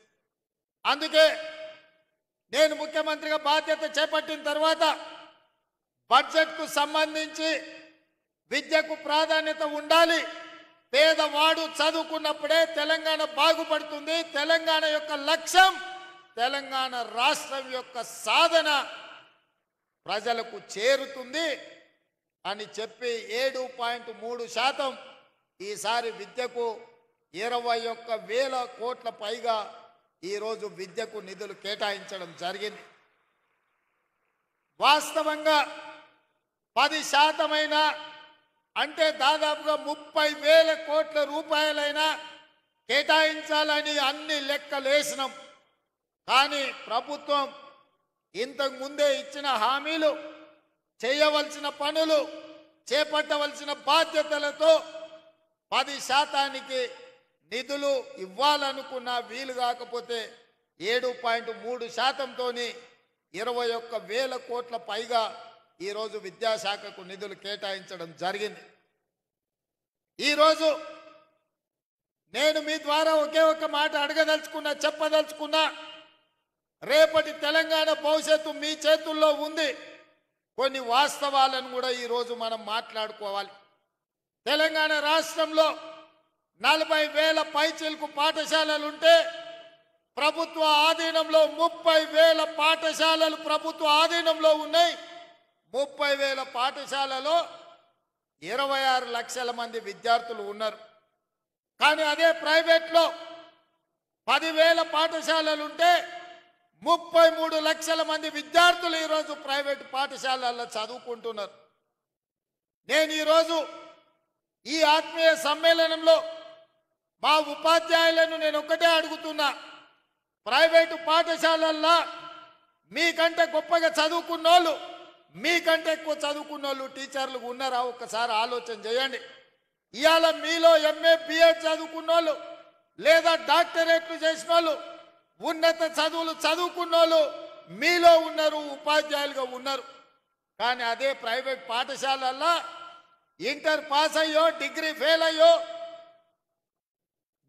అందుకే నేను ముఖ్యమంత్రిగా బాధ్యత చేపట్టిన తర్వాత బడ్జెట్కు సంబంధించి విద్యకు ప్రాధాన్యత ఉండాలి, పేదవాడు చదువుకున్నప్పుడే తెలంగాణ బాగుపడుతుంది, తెలంగాణ యొక్క లక్ష్యం, తెలంగాణ రాష్ట్రం యొక్క సాధన ప్రజలకు చేరుతుంది అని చెప్పి 7.3% ఈసారి విద్యకు 21,000 కోట్ల పైగా ఈరోజు విద్యకు నిధులు కేటాయించడం జరిగింది. వాస్తవంగా 10% అంటే దాదాపుగా 30,000 కోట్ల రూపాయలైనా కేటాయించాలని అన్ని లెక్కలేసినాం. కానీ ప్రభుత్వం ఇంతకు ముందే ఇచ్చిన హామీలు, చేయవలసిన పనులు, చేపట్టవలసిన బాధ్యతలతో 10% నిధులు ఇవ్వాలనుకున్నా వీలు కాకపోతే 7.3%తో 21,000 కోట్ల పైగా ఈరోజు విద్యాశాఖకు నిధులు కేటాయించడం జరిగింది. ఈరోజు నేను మీ ద్వారా ఒకే ఒక మాట అడగదలుచుకున్నా, చెప్పదలుచుకున్నా, రేపటి తెలంగాణ భవిష్యత్తు మీ చేతుల్లో ఉంది. కొన్ని వాస్తవాలను కూడా ఈరోజు మనం మాట్లాడుకోవాలి. తెలంగాణ రాష్ట్రంలో 40,000 పైచిలకు పాఠశాలలుంటే ప్రభుత్వ ఆధీనంలో 30,000 పాఠశాలలు ప్రభుత్వ ఆధీనంలో ఉన్నాయి. 30,000 పాఠశాలలో 26 లక్షల మంది విద్యార్థులు ఉన్నారు. కానీ అదే ప్రైవేట్లో 10,000 పాఠశాలలుంటే 33 లక్షల మంది విద్యార్థులు ఈరోజు ప్రైవేటు పాఠశాలల్లో చదువుకుంటున్నారు. నేను ఈరోజు ఈ ఆత్మీయ సమ్మేళనంలో మా ఉపాధ్యాయులను నేను ఒకటే అడుగుతున్నా, ప్రైవేటు పాఠశాలల్లో మీకంటే గొప్పగా చదువుకున్నోళ్ళు, మీకంటే ఎక్కువ చదువుకున్నోళ్ళు టీచర్లు ఉన్నారా? ఒక్కసారి ఆలోచన చేయండి. ఇవాళ మీలో ఎంఏ బిఎడ్ చదువుకున్నోళ్ళు లేదా డాక్టరేట్లు చేసిన వాళ్ళు, ఉన్నత చదువులు చదువుకున్నోళ్ళు మీలో ఉన్నారు, ఉపాధ్యాయులుగా ఉన్నారు. కానీ అదే ప్రైవేట్ పాఠశాలల్లో ఇంటర్ పాస్ అయ్యో డిగ్రీ ఫెయిల్ అయ్యో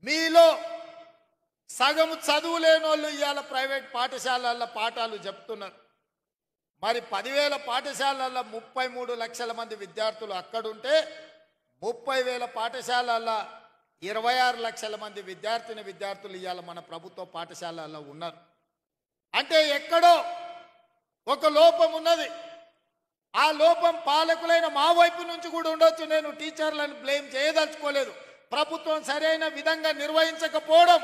మీలో సగం చదువు లేని వాళ్ళు ఇవాళ ప్రైవేట్ పాఠశాలల్లో పాఠాలు చెప్తున్నారు. మరి 10,000 పాఠశాలల్లో 33 లక్షల మంది విద్యార్థులు అక్కడుంటే 30,000 పాఠశాలల్లో 26 లక్షల మంది విద్యార్థులు ఇవాళ మన ప్రభుత్వ పాఠశాలల్లో ఉన్నారు. అంటే ఎక్కడో ఒక లోపం ఉన్నది. ఆ లోపం పాలకులైన మా వైపు నుంచి కూడా ఉండొచ్చు. నేను టీచర్లను బ్లేమ్ చేయదలుచుకోలేదు. ప్రభుత్వం సరైన విధంగా నిర్వహించకపోవడం,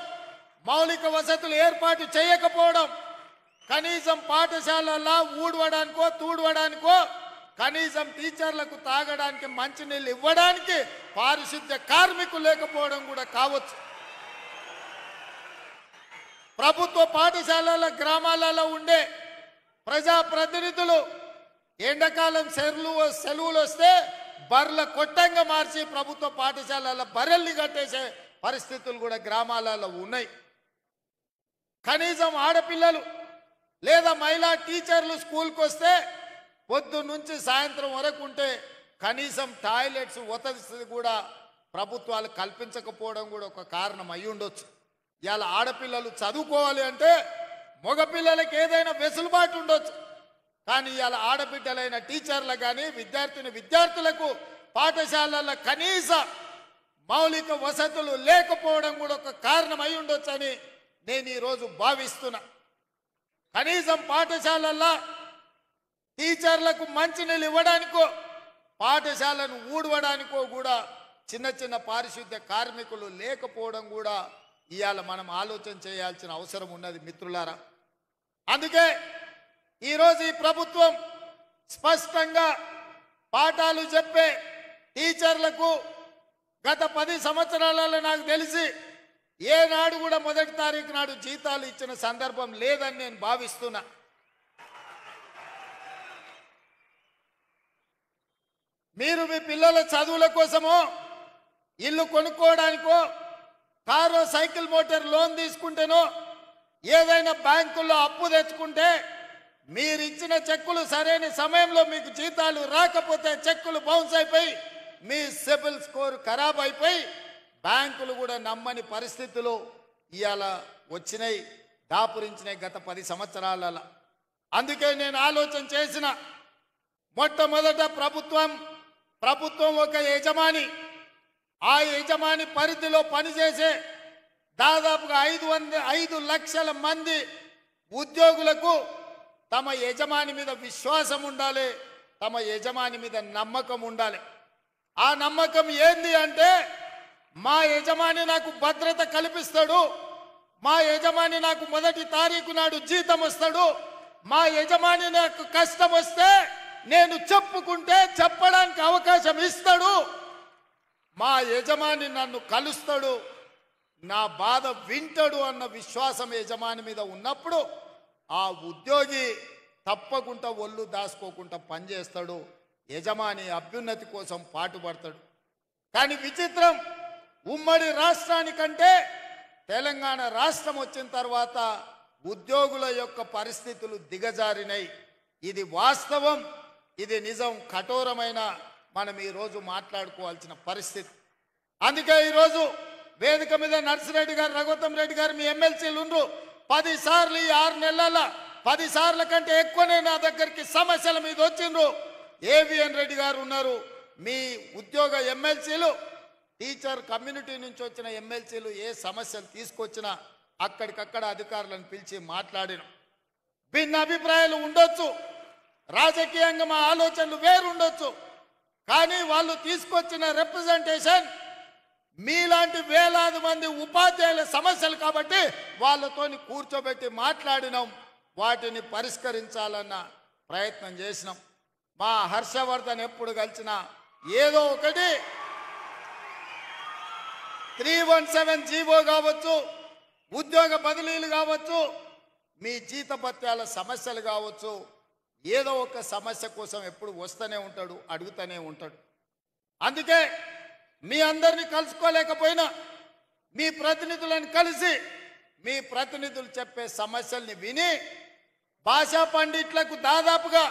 మౌలిక వసతులు ఏర్పాటు చేయకపోవడం, కనీసం పాఠశాలల్లో ఊడవడానికో తూడవడానికో, కనీసం టీచర్లకు తాగడానికి మంచినీళ్ళు ఇవ్వడానికి పారిశుద్ధ్య కార్మికులు లేకపోవడం కూడా కావచ్చు. ప్రభుత్వ పాఠశాలల గ్రామాలలో ఉండే ప్రజాప్రతినిధులు ఎండాకాలం సెలవులు వస్తే బర్ల కొట్టంగా మార్చి ప్రభుత్వ పాఠశాలల బర్రెల్ని కట్టేసే పరిస్థితులు కూడా గ్రామాలలో ఉన్నాయి. కనీసం ఆడపిల్లలు లేదా మహిళా టీచర్లు స్కూల్కి వస్తే పొద్దు నుంచి సాయంత్రం వరకు ఉంటే కనీసం టాయిలెట్స్ వసతి కూడా ప్రభుత్వాలు కల్పించకపోవడం కూడా ఒక కారణం అయి ఉండొచ్చు. ఇవాళ ఆడపిల్లలు చదువుకోవాలి అంటే మగపిల్లలకి ఏదైనా వెసులుబాటు ఉండొచ్చు. కానీ ఇవాళ ఆడబిడ్డలైన టీచర్లకు కానీ విద్యార్థులకు పాఠశాలల కనీస మౌలిక వసతులు లేకపోవడం కూడా ఒక కారణం అయి ఉండొచ్చని నేను ఈరోజు భావిస్తున్నా. కనీసం పాఠశాలల్లో టీచర్లకు మంచినీళ్ళు ఇవ్వడానికో, పాఠశాలను ఊడవడానికో కూడా చిన్న చిన్న పారిశుద్ధ్య కార్మికులు లేకపోవడం కూడా ఇవాళ మనం ఆలోచన చేయాల్సిన అవసరం ఉన్నది మిత్రులారా. అందుకే ఈరోజు ఈ ప్రభుత్వం స్పష్టంగా పాఠాలు చెప్పే టీచర్లకు గత 10 సంవత్సరాలలో నాకు తెలిసి ఏనాడు కూడా 1వ తారీఖు నాడు జీతాలు ఇచ్చిన సందర్భం లేదని నేను భావిస్తున్నా. మీరు మీ పిల్లల చదువుల కోసమో, ఇల్లు కొనుక్కోవడానికో, కారు సైకిల్ మోటార్ లోన్ తీసుకుంటేనో, ఏదైనా బ్యాంకుల్లో అప్పు తెచ్చుకుంటే మీరు ఇచ్చిన చెక్కులు సరైన సమయంలో మీకు జీతాలు రాకపోతే చెక్కులు బౌన్స్ అయిపోయి మీ సిబిల్ స్కోర్ ఖరాబ్ అయిపోయి బ్యాంకులు కూడా నమ్మని పరిస్థితులు ఇవాళ వచ్చినాయి, దాపురించినాయి గత 10 సంవత్సరాలలో. అందుకే నేను ఆలోచన చేసిన మొట్టమొదట ప్రభుత్వం ఒక యజమాని, ఆ యజమాని పరిధిలో పనిచేసే దాదాపుగా 5 లక్షల మంది ఉద్యోగులకు తమ యజమాని మీద విశ్వాసం ఉండాలి, తమ యజమాని మీద నమ్మకం ఉండాలి. ఆ నమ్మకం ఏంది అంటే, మా యజమాని నాకు భద్రత కల్పిస్తాడు, మా యజమాని నాకు 1వ తారీఖు నాడు జీతం వస్తాడు, మా యజమాని నాకు కష్టం వస్తే నేను చెప్పుకుంటే చెప్పడానికి అవకాశం ఇస్తాడు, మా యజమాని నన్ను కలుస్తాడు, నా బాధ వింటాడు అన్న విశ్వాసం యజమాని మీద ఉన్నప్పుడు ఆ ఉద్యోగి తప్పకుండా ఒళ్ళు దాచుకోకుండా పనిచేస్తాడు, యజమాని అభ్యున్నతి కోసం పాటుపడతాడు. కానీ విచిత్రం, ఉమ్మడి రాష్ట్రానికంటే తెలంగాణ రాష్ట్రం వచ్చిన తర్వాత ఉద్యోగుల యొక్క పరిస్థితులు దిగజారినాయి. ఇది వాస్తవం, ఇది నిజం, కఠోరమైన మనం ఈరోజు మాట్లాడుకోవాల్సిన పరిస్థితి. అందుకే ఈరోజు వేదిక మీద నర్సిరెడ్డి గారు, రఘుత్తం రెడ్డి గారు మీ ఎమ్మెల్సీలు ఉండ్రు. 10 సార్లు ఈ 6 నెలల 10 సార్ల కంటే ఎక్కువనే నా దగ్గరికి సమస్యల మీద వచ్చిండ్రు. ఏవిఎన్ రెడ్డి గారు ఉన్నారు, మీ ఉద్యోగ ఎమ్మెల్సీలు, టీచర్ కమ్యూనిటీ నుంచి వచ్చిన ఎమ్మెల్సీలు ఏ సమస్యలు తీసుకొచ్చినా అక్కడికక్కడ అధికారులను పిలిచి మాట్లాడిన. భిన్న అభిప్రాయాలు ఉండొచ్చు, రాజకీయంగా మా ఆలోచనలు వేరుండొచ్చు, కానీ వాళ్ళు తీసుకొచ్చిన రిప్రజెంటేషన్ మీలాంటి వేలాది మంది ఉపాధ్యాయుల సమస్యలు కాబట్టి వాళ్ళతోని కూర్చోబెట్టి మాట్లాడినాం. వాటిని పరిష్కరించాలన్న ప్రయత్నం చేసినాం. మా హర్షవర్ధన్ ఎప్పుడు కలిసినా ఏదో ఒకటి 317 జీవో కావచ్చు, ఉద్యోగ బదిలీలు కావచ్చు, మీ జీతభత్యాల సమస్యలు కావచ్చు, ఏదో ఒక సమస్య కోసం ఎప్పుడు వస్తూనే ఉంటాడు, అడుగుతూనే ఉంటాడు. అందుకే మీ అందరినీ కలుసుకోలేకపోయినా మీ ప్రతినిధులను కలిసి మీ ప్రతినిధులు చెప్పే సమస్యల్ని విని భాషా పండిట్లకు దాదాపుగా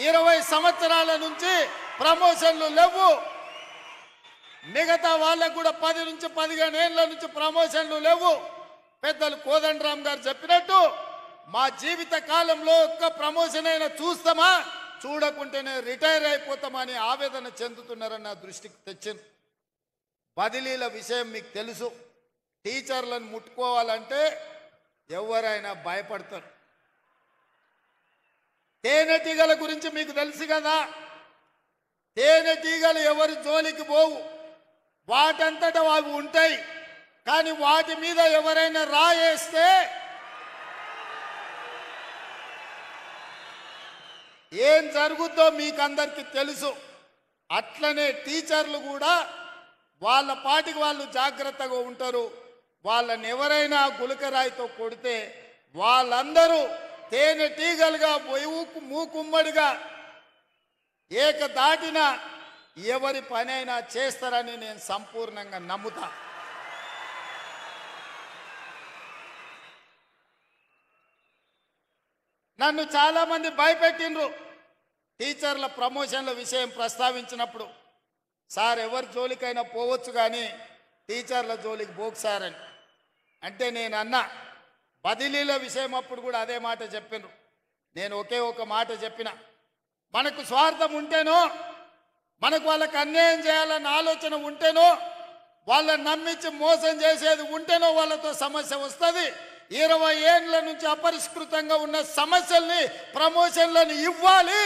20 సంవత్సరాల నుంచి ప్రమోషన్లు లేవు. మిగతా వాళ్ళకు కూడా 10 నుంచి 15 ఏళ్ల నుంచి ప్రమోషన్లు లేవు. పెద్దలు కోదండరామ్ గారు చెప్పినట్టు మా జీవిత కాలంలో ఒక్క ప్రమోషన్ అయినా చూస్తామా, చూడకుంటేనే రిటైర్ అయిపోతామని ఆవేదన చెందుతున్నారని నా దృష్టికి తెచ్చింది. బదిలీల విషయం మీకు తెలుసు. టీచర్లను ముట్టుకోవాలంటే ఎవరైనా భయపడతారు. తేనెటీగల గురించి మీకు తెలుసు కదా. తేనెటీగలు ఎవరి జోలికి పోవు, వాటంతటా అవి ఉంటాయి. కానీ వాటి మీద ఎవరైనా రాయేస్తే ఏం జరుగుద్దో మీకు అందరికీ తెలుసు. అట్లనే టీచర్లు కూడా వాళ్ళ పాటికి వాళ్ళు జాగ్రత్తగా ఉంటారు. వాళ్ళని ఎవరైనా గులకరాయితో కొడితే వాళ్ళందరూ తేనెటీగలుగా మూకుమ్మడిగా ఏకదాటిన ఎవరి పనైనా చేస్తారని నేను సంపూర్ణంగా నమ్ముతా. నన్ను చాలా మంది భయపెట్టిండ్రు టీచర్ల ప్రమోషన్ల విషయం ప్రస్తావించినప్పుడు. సార్ ఎవరి జోలికైనా పోవచ్చు కానీ టీచర్ల జోలికి పోకు సార్ అని అంటే నేను అన్నా. బదిలీల విషయం అప్పుడు కూడా అదే మాట చెప్పినారు. నేను ఒకే ఒక మాట చెప్పిన, మనకు స్వార్థం ఉంటేనో, మనకు వాళ్ళకి అన్యాయం చేయాలన్న ఆలోచన ఉంటేనో, వాళ్ళని నమ్మించి మోసం చేసేది ఉంటేనో వాళ్ళతో సమస్య వస్తుంది. 20 ఏళ్ల నుంచి అపరిష్కృతంగా ఉన్న సమస్యల్ని ప్రమోషన్లను ఇవ్వాలి,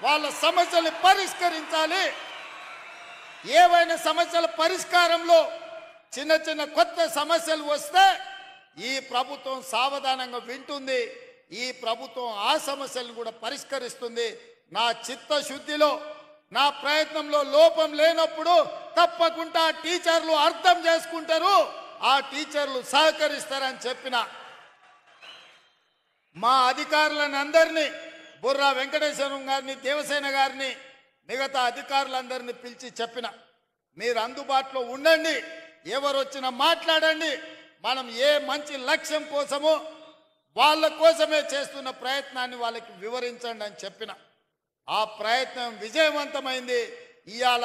వాళ్ళ సమస్యల్ని పరిష్కరించాలి. ఏవైనా సమస్యల పరిష్కారంలో చిన్న చిన్న కొత్త సమస్యలు వస్తే ఈ ప్రభుత్వం సావధానంగా వింటుంది. ఈ ప్రభుత్వం ఆ సమస్యలను కూడా పరిష్కరిస్తుంది. నా చిత్తశుద్ధిలో, నా ప్రయత్నంలో లోపం లేనప్పుడు తప్పకుండా టీచర్లు అర్థం చేసుకుంటారు, ఆ టీచర్లు సహకరిస్తారని చెప్పిన. మా అధికారులను అందరినీ, బుర్రా వెంకటేశ్వరం గారిని, దేవసేన గారిని, మిగతా అధికారులందరినీ పిలిచి చెప్పిన, మీరు అందుబాటులో ఉండండి, ఎవరు వచ్చినా మాట్లాడండి, మనం ఏ మంచి లక్ష్యం కోసమో వాళ్ళ కోసమే చేస్తున్న ప్రయత్నాన్ని వాళ్ళకి వివరించండి అని చెప్పిన. ఆ ప్రయత్నం విజయవంతమైంది. ఇవాళ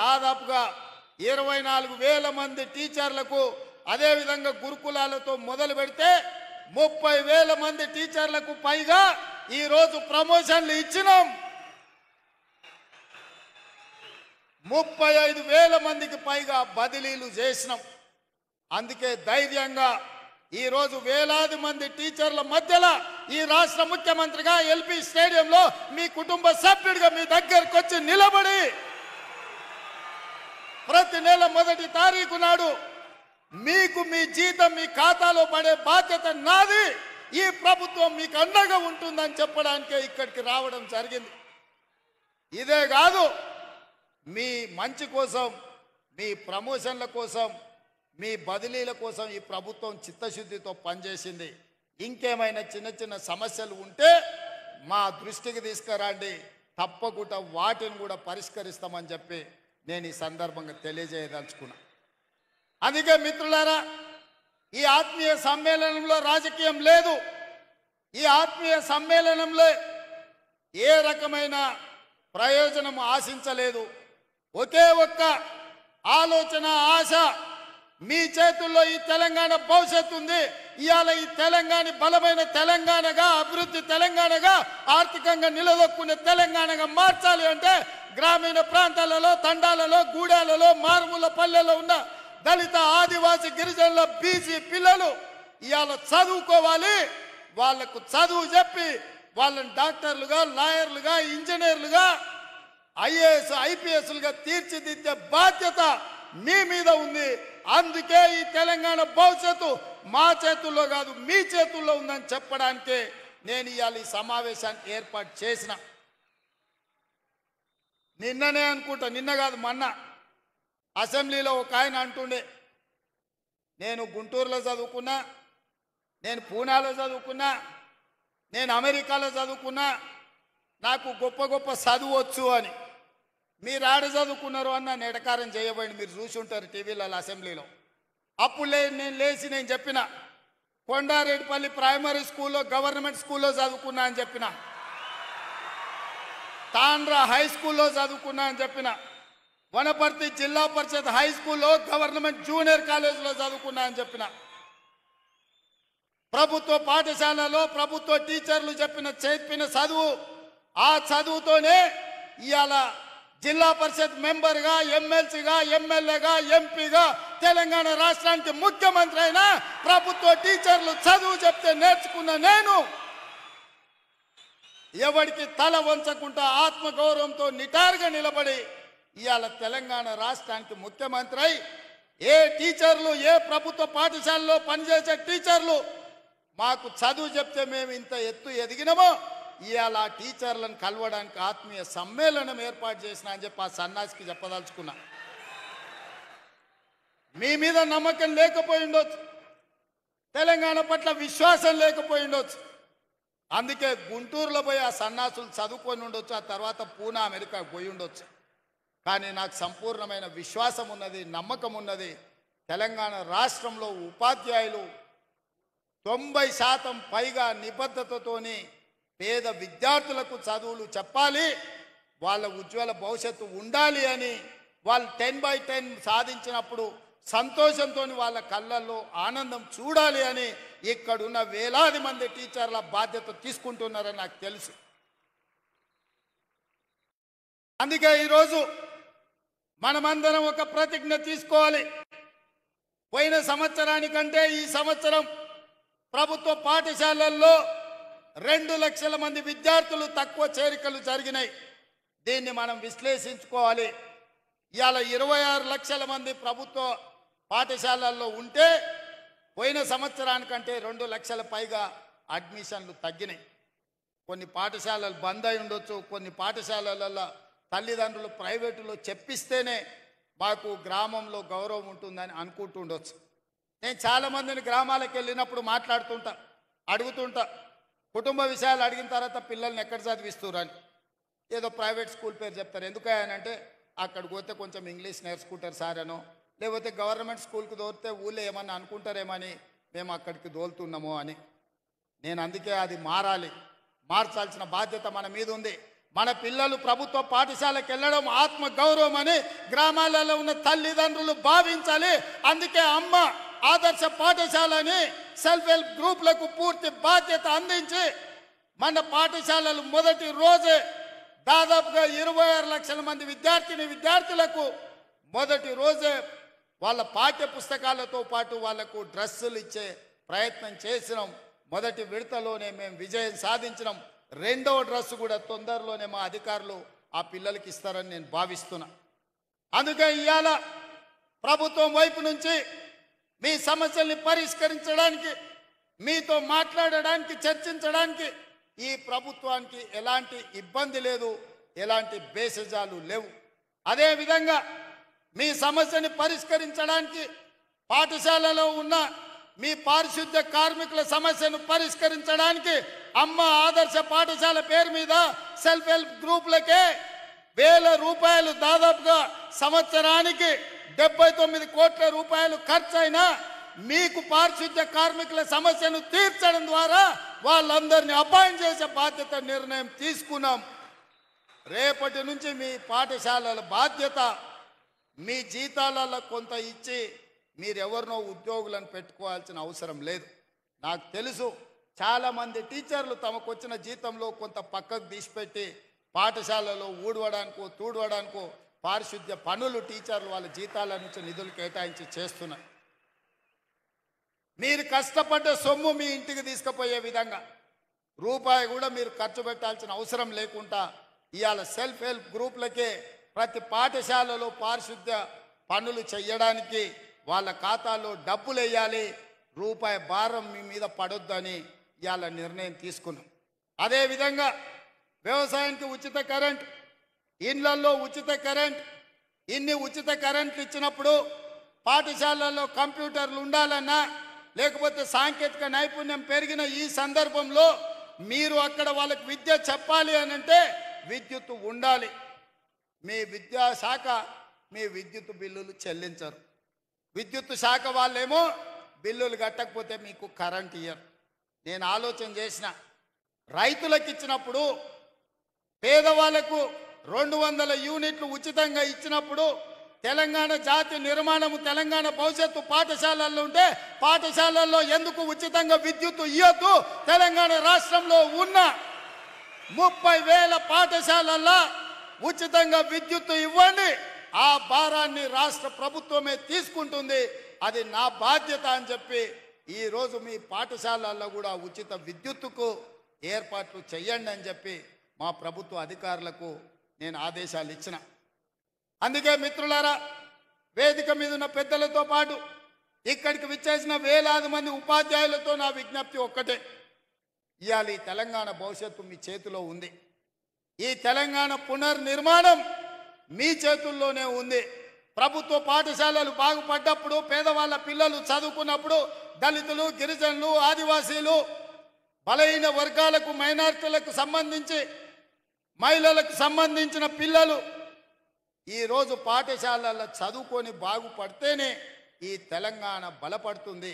దాదాపుగా 24,000 మంది టీచర్లకు, అదేవిధంగా గురుకులాలతో మొదలు పెడితే 30,000 మంది టీచర్లకు పైగా ఈరోజు ప్రమోషన్లు ఇచ్చినాం. 35,000 మందికి పైగా బదిలీలు చేసినాం. అందుకే ధైర్యంగా ఈరోజు వేలాది మంది టీచర్ల మధ్యలో ఈ రాష్ట్ర ముఖ్యమంత్రిగా ఎల్బీ స్టేడియంలో మీ కుటుంబ సభ్యుడిగా మీ దగ్గరకు వచ్చి నిలబడి ప్రతి నెల 1వ తారీఖు నాడు మీకు మీ జీతం మీ ఖాతాలో పడే బాధ్యత నాది, ఈ ప్రభుత్వం మీకు అండగా ఉంటుందని చెప్పడానికే ఇక్కడికి రావడం జరిగింది. ఇదే కాదు, మీ మంచి కోసం, మీ ప్రమోషన్ల కోసం, మీ బదిలీల కోసం ఈ ప్రభుత్వం చిత్తశుద్ధితో పనిచేసింది. ఇంకేమైనా చిన్న చిన్న సమస్యలు ఉంటే మా దృష్టికి తీసుకురండి, తప్పకుండా వాటిని కూడా పరిష్కరిస్తామని చెప్పి నేను ఈ సందర్భంగా తెలియజేయదలుచుకున్నా. అందుకే మిత్రులారా, ఈ ఆత్మీయ సమ్మేళనంలో రాజకీయం లేదు. ఈ ఆత్మీయ సమ్మేళనంలో ఏ రకమైన ప్రయోజనం ఆశించలేదు. ఒకే ఒక్క ఆలోచన, ఆశ, మీ చేతుల్లో ఈ తెలంగాణ భవిష్యత్తు ఉంది. ఇవాళ ఈ తెలంగాణ బలమైన తెలంగాణగా, అభివృద్ధి తెలంగాణగా, ఆర్థికంగా నిలదొక్కునే తెలంగాణగా మార్చాలి అంటే గ్రామీణ ప్రాంతాలలో, తండాలలో, గూడాలలో, మారుమూల పల్లెల్లో ఉన్న దళిత, ఆదివాసి, గిరిజనుల, బీసీ పిల్లలు ఇవాళ చదువుకోవాలి. వాళ్లకు చదువు చెప్పి వాళ్ళని డాక్టర్లుగా, లాయర్లుగా, ఇంజనీర్లుగా, ఐఏఎస్, ఐపీఎస్లుగా తీర్చిదిద్దే బాధ్యత మీ మీద ఉంది. అందుకే ఈ తెలంగాణ భవిష్యత్తు మా చేతుల్లో కాదు, మీ చేతుల్లో ఉందని చెప్పడానికి నేను ఇవాళ ఈ సమావేశాన్ని ఏర్పాటు చేసిన. నిన్ననే అనుకుంటా, నిన్న కాదు మొన్న అసెంబ్లీలో ఒక ఆయన అంటుండే, నేను గుంటూరులో చదువుకున్నా, నేను పూనాలో చదువుకున్నా, నేను అమెరికాలో చదువుకున్నా, నాకు గొప్ప గొప్ప చదువు వచ్చు అని. మీరు ఆడ చదువుకున్నారు అన్న నెటకారం చేయబోయింది, మీరు చూసి ఉంటారు టీవీలలో అసెంబ్లీలో. అప్పుడు నేను లేచి నేను చెప్పిన, కొండారెడ్డిపల్లి ప్రైమరీ స్కూల్లో గవర్నమెంట్ స్కూల్లో చదువుకున్నా అని చెప్పిన, తాండ్రా హై స్కూల్లో చదువుకున్నా అని చెప్పిన, వనపర్తి జిల్లా పరిషత్ హై స్కూల్లో గవర్నమెంట్ జూనియర్ కాలేజీలో చదువుకున్నా అని చెప్పిన, ప్రభుత్వ పాఠశాలలో ప్రభుత్వ టీచర్లు చెప్పిన చదువు, ఆ చదువుతోనే ఇవాళ జిల్లా పరిషత్ మెంబర్గా, ఎమ్మెల్సీగా, ఎమ్మెల్యేగా, ఎంపీగా, తెలంగాణ రాష్ట్రానికి ముఖ్యమంత్రి అయినా ప్రభుత్వ టీచర్లు చదువు చెప్తే నేర్చుకున్న నేను ఎవరికి తల వంచకుండా ఆత్మగౌరవంతో నిటారుగా నిలబడి ఇవాళ తెలంగాణ రాష్ట్రానికి ముఖ్యమంత్రి అయి, ఏ టీచర్లు, ఏ ప్రభుత్వ పాఠశాలలో పనిచేసే టీచర్లు మాకు చదువు చెప్తే మేము ఇంత ఎత్తు ఎదిగినామో, ఇవాళ ఆ టీచర్లను కలవడానికి ఆత్మీయ సమ్మేళనం ఏర్పాటు చేసిన అని చెప్పి ఆ సన్నాసికి చెప్పదలుచుకున్నా. మీ మీద నమ్మకం లేకపోయి ఉండొచ్చు, తెలంగాణ పట్ల విశ్వాసం లేకపోయి ఉండొచ్చు, అందుకే గుంటూరులో పోయి ఆ సన్నాసులు చదువుకొని ఉండొచ్చు, ఆ తర్వాత పూనా అమెరికా పోయి ఉండొచ్చు. కానీ నాకు సంపూర్ణమైన విశ్వాసం ఉన్నది, నమ్మకం ఉన్నది. తెలంగాణ రాష్ట్రంలో ఉపాధ్యాయులు 90% పైగా నిబద్ధతతోని పేద విద్యార్థులకు చదువులు చెప్పాలి, వాళ్ళ ఉజ్వల భవిష్యత్తు ఉండాలి అని, వాళ్ళు 10/10 సాధించినప్పుడు సంతోషంతో వాళ్ళ కళ్ళల్లో ఆనందం చూడాలి అని ఇక్కడున్న వేలాది మంది టీచర్ల బాధ్యత తీసుకుంటున్నారని నాకు తెలుసు. అందుకే ఈరోజు మనమందరం ఒక ప్రతిజ్ఞ తీసుకోవాలి. పోయిన సంవత్సరానికంటే ఈ సంవత్సరం ప్రభుత్వ పాఠశాలల్లో 2 లక్షల మంది విద్యార్థులు తక్కువ చేరికలు జరిగినాయి. దీన్ని మనం విశ్లేషించుకోవాలి. ఇవాళ 26 లక్షల మంది ప్రభుత్వ పాఠశాలల్లో ఉంటే పోయిన సంవత్సరానికంటే 2 లక్షల పైగా అడ్మిషన్లు తగ్గినాయి. కొన్ని పాఠశాలలు బంద్ అయి ఉండొచ్చు, కొన్ని పాఠశాలలలో తల్లిదండ్రులు ప్రైవేటులో చెప్పిస్తేనే మాకు గ్రామంలో గౌరవం ఉంటుందని అనుకుంటుండొచ్చు. నేను చాలామందిని గ్రామాలకు వెళ్ళినప్పుడు మాట్లాడుతుంటా, అడుగుతుంటా, కుటుంబ విషయాలు అడిగిన తర్వాత పిల్లల్ని ఎక్కడ చదివిస్తురని ఏదో ప్రైవేట్ స్కూల్ పేరు చెప్తారు. ఎందుకనంటే అక్కడికి పోతే కొంచెం ఇంగ్లీష్ నేర్చుకుంటారు సార్ అనో, లేకపోతే గవర్నమెంట్ స్కూల్కి దోరితే ఊళ్ళో ఏమన్నా అనుకుంటారేమని మేము అక్కడికి దోలుతున్నాము అని. నేను అందుకే అది మారాలి, మార్చాల్సిన బాధ్యత మన మీద ఉంది. మన పిల్లలు ప్రభుత్వ పాఠశాలకు వెళ్ళడం ఆత్మ గౌరవం అని గ్రామాలలో ఉన్న తల్లిదండ్రులు భావించాలి. అందుకే అమ్మ ఆదర్శ పాఠశాలని సెల్ఫ్ హెల్ప్ గ్రూపులకు పూర్తి బాధ్యత అందించి మన పాఠశాలలు మొదటి రోజే దాదాపుగా 26 లక్షల మంది విద్యార్థులకు మొదటి రోజే వాళ్ళ పాఠ్య పుస్తకాలతో పాటు వాళ్లకు డ్రెస్సులు ఇచ్చే ప్రయత్నం చేసినాం. మొదటి విడతలోనే మేము విజయం సాధించినాం. రెండవ డ్రెస్సు కూడా తొందరలోనే మా అధికారులు ఆ పిల్లలకి ఇస్తారని నేను భావిస్తున్నా. అందుకే ఇవాళ ప్రభుత్వం వైపు నుంచి మీ సమస్యల్ని పరిష్కరించడానికి, మీతో మాట్లాడడానికి, చర్చించడానికి ఈ ప్రభుత్వానికి ఎలాంటి ఇబ్బంది లేదు, ఎలాంటి బేసజాలు లేవు. అదేవిధంగా మీ సమస్యని పరిష్కరించడానికి, పాఠశాలలో ఉన్న మీ పారిశుద్ధ్య కార్మికుల సమస్యను పరిష్కరించడానికి అమ్మ ఆదర్శ పాఠశాల పేరు మీద సెల్ఫ్ హెల్ప్ గ్రూపులకే 1000 రూపాయలు, దాదాపుగా సంవత్సరానికి 79 కోట్ల రూపాయలు ఖర్చయినా మీకు పారిశుద్ధ్య కార్మికుల సమస్యను తీర్చడం ద్వారా వాళ్ళందరినీ అపాయింట్ చేసే బాధ్యత నిర్ణయం తీసుకున్నాం. రేపటి నుంచి మీ పాఠశాలల బాధ్యత, మీ జీతాలలో కొంత ఇచ్చి మీరెవరినో ఉద్యోగులను పెట్టుకోవాల్సిన అవసరం లేదు. నాకు తెలుసు చాలామంది టీచర్లు తమకు వచ్చిన జీతంలో కొంత పక్కకు తీసిపెట్టి పాఠశాలలో ఊడవడానికో తూడవడానికో పారిశుద్ధ్య పనులు టీచర్లు వాళ్ళ జీతాల నుంచి నిధులు కేటాయించి చేస్తున్నారు. మీరు కష్టపడ్డ సొమ్ము మీ ఇంటికి తీసుకుపోయే విధంగా రూపాయి కూడా మీరు ఖర్చు పెట్టాల్సిన అవసరం లేకుండా ఇవాళ సెల్ఫ్ హెల్ప్ గ్రూపులకే ప్రతి పాఠశాలలో పారిశుద్ధ్య పనులు చేయడానికి వాళ్ళ ఖాతాలో డబ్బులు వేయాలి, రూపాయి భారం మీ మీద పడొద్దని ఇవాళ నిర్ణయం తీసుకున్నాం. అదేవిధంగా వ్యవసాయానికి ఉచిత కరెంట్, ఇండ్లల్లో ఉచిత కరెంట్, ఇన్ని ఉచిత కరెంట్లు ఇచ్చినప్పుడు పాఠశాలల్లో కంప్యూటర్లు ఉండాలన్నా లేకపోతే సాంకేతిక నైపుణ్యం పెరిగిన ఈ సందర్భంలో మీరు అక్కడ వాళ్ళకి విద్య చెప్పాలి అని అంటే విద్యుత్ ఉండాలి. మీ విద్యాశాఖ మీ విద్యుత్ బిల్లులు చెల్లించరు. విద్యుత్ శాఖ వాళ్ళేమో బిల్లులు కట్టకపోతే మీకు కరెంట్ ఇయ్యరు. నేను ఆలోచన చేసిన, రైతులకు ఇచ్చినప్పుడు పేదవాళ్లకు 200 యూనిట్లు ఉచితంగా ఇచ్చినప్పుడు తెలంగాణ జాతి నిర్మాణము, తెలంగాణ భవిష్యత్తు పాఠశాలల్లో ఉంటే పాఠశాలల్లో ఎందుకు ఉచితంగా విద్యుత్ ఇవ్వద్దు? తెలంగాణ రాష్ట్రంలో ఉన్న 30,000 పాఠశాలల్లో ఉచితంగా విద్యుత్ ఇవ్వండి. ఆ భారాన్ని రాష్ట్ర ప్రభుత్వమే తీసుకుంటుంది. అది నా బాధ్యత అని చెప్పి ఈరోజు మీ పాఠశాలల్లో కూడా ఉచిత విద్యుత్తుకు ఏర్పాట్లు చేయండి అని చెప్పి మా ప్రభుత్వ అధికారులకు నేను ఆదేశాలు ఇచ్చిన. అందుకే మిత్రులారా, వేదిక మీద ఉన్న పెద్దలతో పాటు ఇక్కడికి విచ్చేసిన వేలాది మంది ఉపాధ్యాయులతో నా విజ్ఞప్తి ఒక్కటే, ఇవాళ ఈ తెలంగాణ భవిష్యత్తు మీ చేతిలో ఉంది. ఈ తెలంగాణ పునర్నిర్మాణం మీ చేతుల్లోనే ఉంది. ప్రభుత్వ పాఠశాలలు బాగుపడ్డప్పుడు, పేదవాళ్ళ పిల్లలు చదువుకున్నప్పుడు, దళితులు, గిరిజనులు, ఆదివాసీలు, బలహీన వర్గాలకు, మైనారిటీలకు సంబంధించి మహిళలకు సంబంధించిన పిల్లలు ఈరోజు పాఠశాలల్లో చదువుకొని బాగుపడితేనే ఈ తెలంగాణ బలపడుతుంది.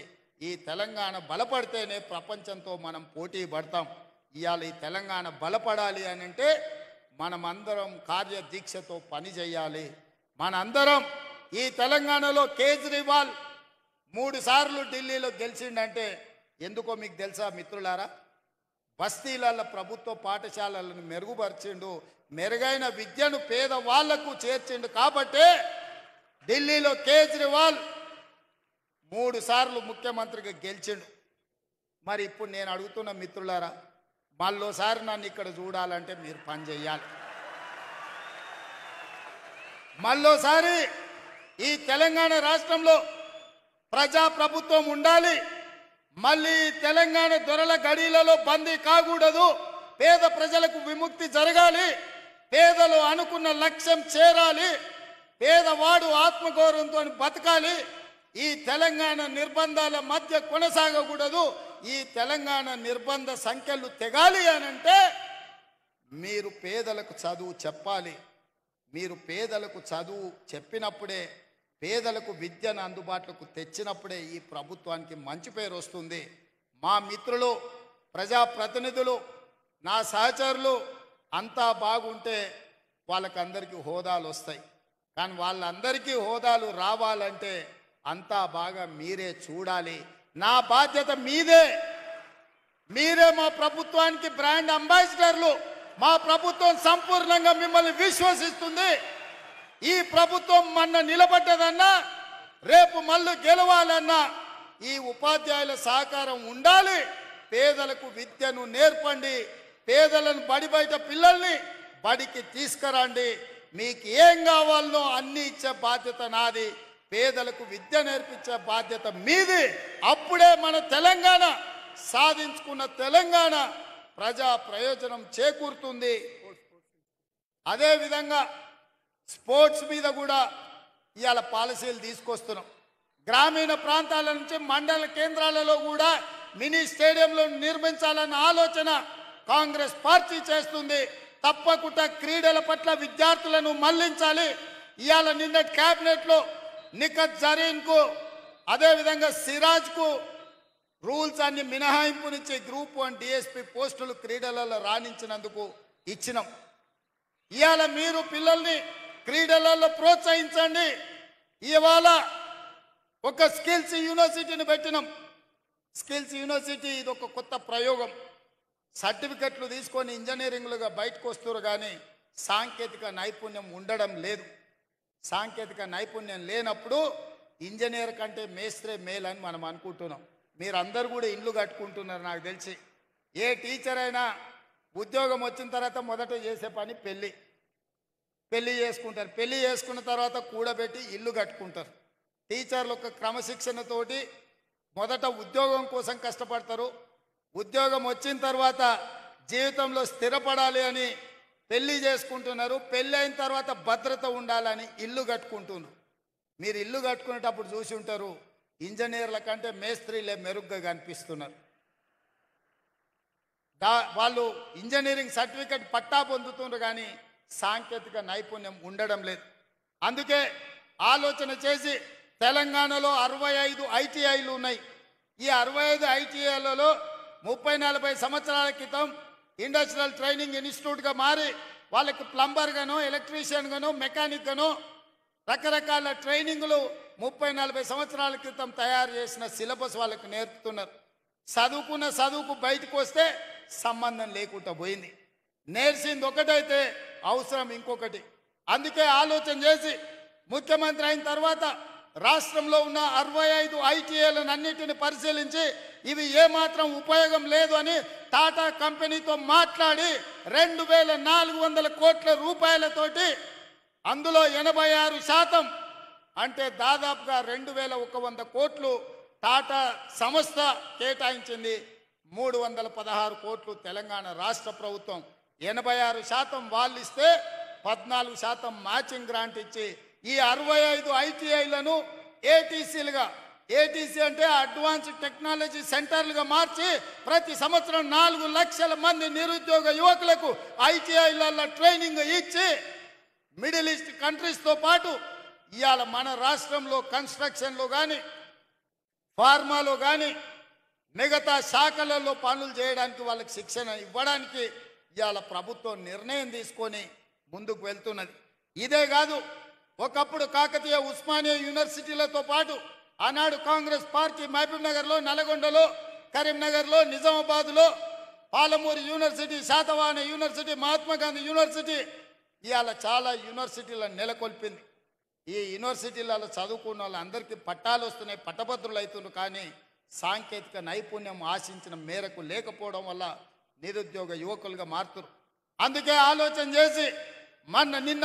ఈ తెలంగాణ బలపడితేనే ప్రపంచంతో మనం పోటీ పడతాం. ఇవాళ ఈ తెలంగాణ బలపడాలి అని అంటే మనమందరం కార్యదీక్షతో పని చేయాలి. మనందరం ఈ తెలంగాణలో కేజ్రీవాల్ 3 సార్లు ఢిల్లీలో గెలిచిండంటే ఎందుకో మీకు తెలుసా మిత్రులారా? బస్తీలలో ప్రభుత్వ పాఠశాలలను మెరుగుపరిచిండు, మెరుగైన విద్యను పేదవాళ్లకు చేర్చిండు. కాబట్టే ఢిల్లీలో కేజ్రీవాల్ 3 సార్లు ముఖ్యమంత్రిగా గెలిచిండు. మరి ఇప్పుడు నేను అడుగుతున్న మిత్రులారా, మళ్ళోసారి నన్ను ఇక్కడ చూడాలంటే మీరు పని చేయాలి. మళ్ళోసారి ఈ తెలంగాణ రాష్ట్రంలో ప్రజాప్రభుత్వం ఉండాలి. మళ్ళీ తెలంగాణ దొరల గడిలలో బందీ కాకూడదు. పేద ప్రజలకు విముక్తి జరగాలి. పేదలు అనుకున్న లక్ష్యం చేరాలి. పేదవాడు ఆత్మగౌరవంతో బతకాలి. ఈ తెలంగాణ నిర్బంధాల మధ్య కొనసాగకూడదు. ఈ తెలంగాణ నిర్బంధ సంఖ్యలు తెగాలి అనంటే మీరు పేదలకు చదువు చెప్పాలి. మీరు పేదలకు చదువు చెప్పినప్పుడే, పేదలకు విద్యను అందుబాటులోకి తెచ్చినప్పుడే ఈ ప్రభుత్వానికి మంచి పేరు వస్తుంది. మా మిత్రులు, ప్రజాప్రతినిధులు, నా సహచరులు అంతా బాగుంటే వాళ్ళకందరికీ హోదాలు వస్తాయి. కానీ వాళ్ళందరికీ హోదాలు రావాలంటే అంతా బాగా మీరే చూడాలి. నా బాధ్యత మీదే. మీరే మా ప్రభుత్వానికి బ్రాండ్ అంబాసిడర్లు. మా ప్రభుత్వం సంపూర్ణంగా మిమ్మల్ని విశ్వసిస్తుంది. ఈ ప్రభుత్వం మొన్న నిలబడ్డదన్నా, రేపు మళ్ళీ గెలవాలన్నా ఈ ఉపాధ్యాయుల సహకారం ఉండాలి. పేదలకు విద్యను నేర్పండి. పేదలను బడి బయట పిల్లల్ని బడికి తీసుకురండి. మీకు ఏం కావాలనో అన్ని ఇచ్చే బాధ్యత నాది. పేదలకు విద్య నేర్పించే బాధ్యత మీది. అప్పుడే మన తెలంగాణ సాధించుకున్న తెలంగాణ ప్రజా ప్రయోజనం చేకూరుతుంది. అదేవిధంగా స్పోర్ట్స్ మీద కూడా ఇవాళ పాలసీలు తీసుకొస్తున్నాం. గ్రామీణ ప్రాంతాల నుంచి మండల కేంద్రాలలో కూడా మినీ స్టేడియంలు నిర్మించాలన్న ఆలోచన కాంగ్రెస్ పార్టీ చేస్తుంది. తప్పకుండా క్రీడల పట్ల విద్యార్థులను మళ్లించాలి. ఇవాళ నిన్న క్యాబినెట్లో నిఖత్ జరీన్కు, అదేవిధంగా సిరాజ్కు రూల్స్ అన్ని మినహాయింపునిచ్చి గ్రూప్ 1 డిఎస్పీ పోస్టులు క్రీడలలో రాణించినందుకు ఇచ్చినాం. ఇవాళ మీరు పిల్లల్ని క్రీడలలో ప్రోత్సహించండి. ఇవాళ ఒక స్కిల్స్ యూనివర్సిటీని పెట్టినాం. స్కిల్స్ యూనివర్సిటీ ఇది ఒక కొత్త ప్రయోగం. సర్టిఫికెట్లు తీసుకొని ఇంజనీరింగ్లుగా బయటకు వస్తారు, కానీ సాంకేతిక నైపుణ్యం ఉండడం లేదు. సాంకేతిక నైపుణ్యం లేనప్పుడు ఇంజనీర్ కంటే మేస్త్రే మేల్ అని మనం అనుకుంటున్నాం. మీరందరూ కూడా ఇండ్లు కట్టుకుంటున్నారు. నాకు తెలిసి ఏ టీచర్ అయినా ఉద్యోగం వచ్చిన తర్వాత మొదట చేసే పని పెళ్లి చేసుకుంటారు. పెళ్లి చేసుకున్న తర్వాత కూడబెట్టి ఇల్లు కట్టుకుంటారు. టీచర్లు ఒక క్రమశిక్షణతోటి మొదట ఉద్యోగం కోసం కష్టపడతారు. ఉద్యోగం వచ్చిన తర్వాత జీవితంలో స్థిరపడాలి అని పెళ్లి చేసుకుంటున్నారు. పెళ్ళి అయిన తర్వాత భద్రత ఉండాలని ఇల్లు కట్టుకుంటున్నారు. మీరు ఇల్లు కట్టుకునేటప్పుడు చూసి ఉంటారు, ఇంజనీర్ల కంటే మేస్త్రీలే మెరుగ్గా కనిపిస్తున్నారు. వాళ్ళు ఇంజనీరింగ్ సర్టిఫికెట్ పట్టా పొందుతున్నారు కానీ సాంకేతిక నైపుణ్యం ఉండడం లేదు. అందుకే ఆలోచన చేసి తెలంగాణలో 65 ఐటీఐలు ఉన్నాయి. ఈ 65 ఐటీఐలలో 30-40 సంవత్సరాల క్రితం ఇండస్ట్రియల్ ట్రైనింగ్ ఇన్స్టిట్యూట్గా మారి వాళ్ళకి ప్లంబర్ గానో, ఎలక్ట్రీషియన్ గానో, మెకానిక్ గానో రకరకాల ట్రైనింగ్లు 30-40 సంవత్సరాల క్రితం తయారు చేసిన సిలబస్ వాళ్ళకి నేర్పుతున్నారు. చదువుకున్న చదువుకు బయటకు వస్తే సంబంధం లేకుండా పోయింది. నేర్చింది ఒకటైతే అవసరం ఇంకొకటి. అందుకే ఆలోచన చేసి ముఖ్యమంత్రి అయిన తర్వాత రాష్ట్రంలో ఉన్న 65 ఐటీఐలను అన్నిటిని పరిశీలించి ఇవి ఏమాత్రం ఉపయోగం లేదు అని టాటా కంపెనీతో మాట్లాడి 2400 కోట్ల రూపాయలతోటి అందులో 86% అంటే దాదాపుగా 2100 కోట్లు టాటా సంస్థ కేటాయించింది. 316 కోట్లు తెలంగాణ రాష్ట్ర ప్రభుత్వం, 86% వాళ్ళు ఇస్తే 14% మ్యాచింగ్ గ్రాంట్ ఇచ్చి ఈ 65 ఐటీఐలను ఏటీసీలుగా, ఏటీసీ అంటే అడ్వాన్స్డ్ టెక్నాలజీ సెంటర్లుగా మార్చి ప్రతి సంవత్సరం 4 లక్షల మంది నిరుద్యోగ యువకులకు ఐటీఐలలో ట్రైనింగ్ ఇచ్చి మిడిల్ ఈస్ట్ కంట్రీస్తో పాటు ఇవాళ మన రాష్ట్రంలో కన్స్ట్రక్షన్లో కానీ, ఫార్మాలో కానీ, మిగతా శాఖలలో పనులు చేయడానికి వాళ్ళకి శిక్షణ ఇవ్వడానికి ఇవాళ ప్రభుత్వం నిర్ణయం తీసుకొని ముందుకు వెళ్తున్నది. ఇదే కాదు, ఒకప్పుడు కాకతీయ ఉస్మానియా యూనివర్సిటీలతో పాటు ఆనాడు కాంగ్రెస్ పార్టీ మహబూబ్ నగర్లో, నల్గొండలో, కరీంనగర్లో, నిజామాబాద్లో, Palamuru university, Satavahana university, Mahatma Gandhi university ఇవాళ చాలా యూనివర్సిటీలను నెలకొల్పింది. ఈ యూనివర్సిటీలలో చదువుకున్న వాళ్ళందరికీ పట్టాలు వస్తున్నాయి, పట్టభద్రులు అవుతున్నారు. కానీ సాంకేతిక నైపుణ్యం ఆశించిన మేరకు లేకపోవడం వల్ల నిరుద్యోగ యువకులుగా మారుతున్నారు. అందుకే ఆలోచన చేసి నిన్న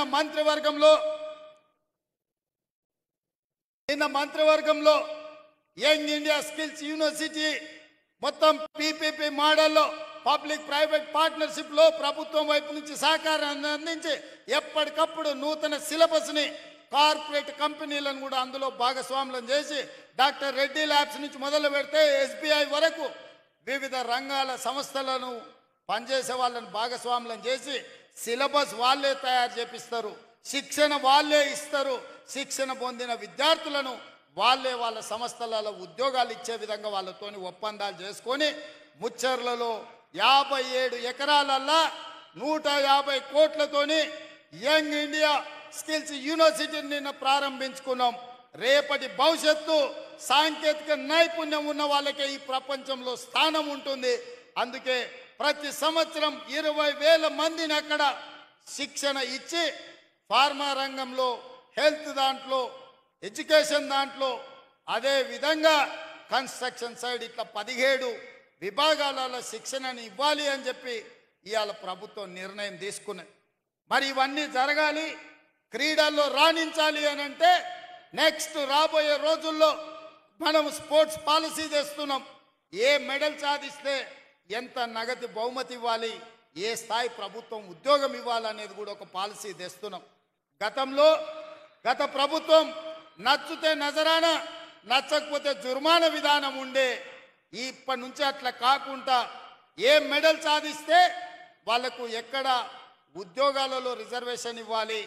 మంత్రివర్గంలో యంగ్ ఇండియా స్కిల్స్ యూనివర్సిటీ మొత్తం పీపీపీ మోడల్లో పబ్లిక్ ప్రైవేట్ పార్ట్నర్షిప్లో ప్రభుత్వం వైపు నుంచి సహకారాన్ని అందించి ఎప్పటికప్పుడు నూతన సిలబస్ని కార్పొరేట్ కంపెనీలను కూడా అందులో భాగస్వాములను చేసి డాక్టర్ రెడ్డి ల్యాబ్స్ నుంచి మొదలు పెడితే ఎస్బీఐ వరకు వివిధ రంగాల సంస్థలను పనిచేసే వాళ్ళని భాగస్వాములను చేసి సిలబస్ వాళ్ళే తయారు చేపిస్తారు, శిక్షణ వాళ్ళే ఇస్తారు. శిక్షణ పొందిన విద్యార్థులను వాళ్ళే వాళ్ళ సంస్థలలో ఉద్యోగాలు ఇచ్చే విధంగా వాళ్ళతోని ఒప్పందాలు చేసుకొని ముచ్చర్లలో 57 ఎకరాలల్లా 150 కోట్లతోని యంగ్ ఇండియా స్కిల్స్ యూనివర్సిటీని నిన్న ప్రారంభించుకున్నాం. రేపటి భవిష్యత్తు సాంకేతిక నైపుణ్యం ఉన్న వాళ్ళకే ఈ ప్రపంచంలో స్థానం ఉంటుంది. అందుకే ప్రతి సంవత్సరం 20,000 మందిని అక్కడ శిక్షణ ఇచ్చి ఫార్మా రంగంలో, హెల్త్ దాంట్లో, ఎడ్యుకేషన్ దాంట్లో, అదే విధంగా కన్స్ట్రక్షన్ సైడ్ ఇట్లా 17 విభాగాలలో శిక్షణని ఇవ్వాలి అని చెప్పి ఇవాళ ప్రభుత్వం నిర్ణయం తీసుకున్నది. మరి ఇవన్నీ జరగాలి, క్రీడల్లో రాణించాలి అని అంటే నెక్స్ట్ రాబోయే రోజుల్లో మనం స్పోర్ట్స్ పాలసీ చేస్తున్నాం. ఏ మెడల్ సాధిస్తే ఎంత నగదు బహుమతి ఇవ్వాలి, ఏ స్థాయి ప్రభుత్వం ఉద్యోగం ఇవ్వాలనేది కూడా ఒక పాలసీ తెస్తున్నాం. గత ప్రభుత్వం నచ్చితే నజరానా, నచ్చకపోతే జుర్మానా విధానం ఉండే. ఇప్పటి నుంచి అట్లా కాకుండా ఏ మెడల్ సాధిస్తే వాళ్ళకు ఎక్కడ ఉద్యోగాలలో రిజర్వేషన్ ఇవ్వాలి,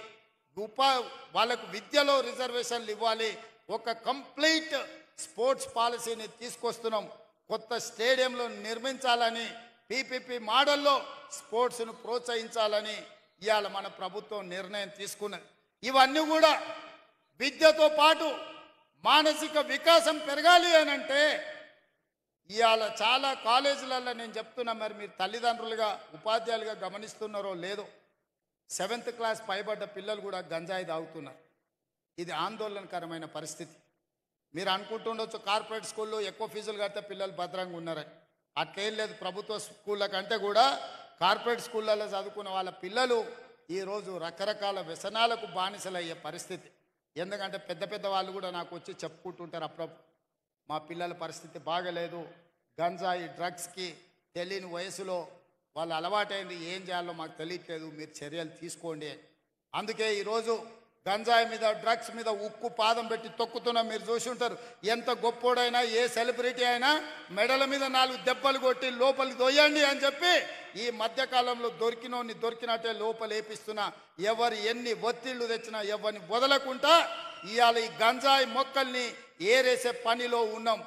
వాళ్ళకు విద్యలో రిజర్వేషన్లు ఇవ్వాలి. ఒక కంప్లీట్ స్పోర్ట్స్ పాలసీని తీసుకొస్తున్నాం. కొత్త స్టేడియంలో నిర్మించాలని, పీపీపీ మోడల్లో స్పోర్ట్స్ను ప్రోత్సహించాలని ఇవాళ మన ప్రభుత్వం నిర్ణయం తీసుకున్నది. ఇవన్నీ కూడా విద్యతో పాటు మానసిక వికాసం పెరగాలి అని అంటే ఇవాళ చాలా కాలేజీలలో నేను చెప్తున్నా, మరి మీరు తల్లిదండ్రులుగా, ఉపాధ్యాయులుగా గమనిస్తున్నారో లేదో, 7th క్లాస్ పైబడ్డ పిల్లలు కూడా గంజాయి తాగుతున్నారు. ఇది ఆందోళనకరమైన పరిస్థితి. మీరు అనుకుంటుండొచ్చు కార్పొరేట్ స్కూల్లో ఎక్కువ ఫీజులు కడితే పిల్లలు భద్రంగా ఉన్నారని. అట్లేం లేదు. ప్రభుత్వ స్కూళ్ళ కంటే కూడా కార్పొరేట్ స్కూళ్ళలో చదువుకున్న వాళ్ళ పిల్లలు ఈరోజు రకరకాల వ్యసనాలకు బానిసలయ్యే పరిస్థితి. ఎందుకంటే పెద్ద వాళ్ళు కూడా నాకు వచ్చి చెప్పుకుంటుంటారు అప్పుడప్పుడు, మా పిల్లల పరిస్థితి బాగలేదు, గంజాయి డ్రగ్స్కి తెలియని వయసులో వాళ్ళ అలవాటైంది, ఏం చేయాలో మాకు తెలియట్లేదు, మీరు చర్యలు తీసుకోండి. అందుకే ఈరోజు గంజాయి మీద, డ్రగ్స్ మీద ఉక్కు పాదం పెట్టి తొక్కుతున్నా. మీరు చూసి ఉంటారు, ఎంత గొప్పోడైనా ఏ సెలబ్రిటీ అయినా మెడల మీద 4 దెబ్బలు కొట్టి లోపలికి దొయ్యండి అని చెప్పి ఈ మధ్యకాలంలో దొరికినట్టే లోపలేపిస్తున్నా. ఎవరు ఎన్ని ఒత్తిళ్లు తెచ్చినా ఎవరిని వదలకుండా ఇవాళ ఈ గంజాయి మొక్కల్ని ఏరేసే పనిలో ఉన్నాం.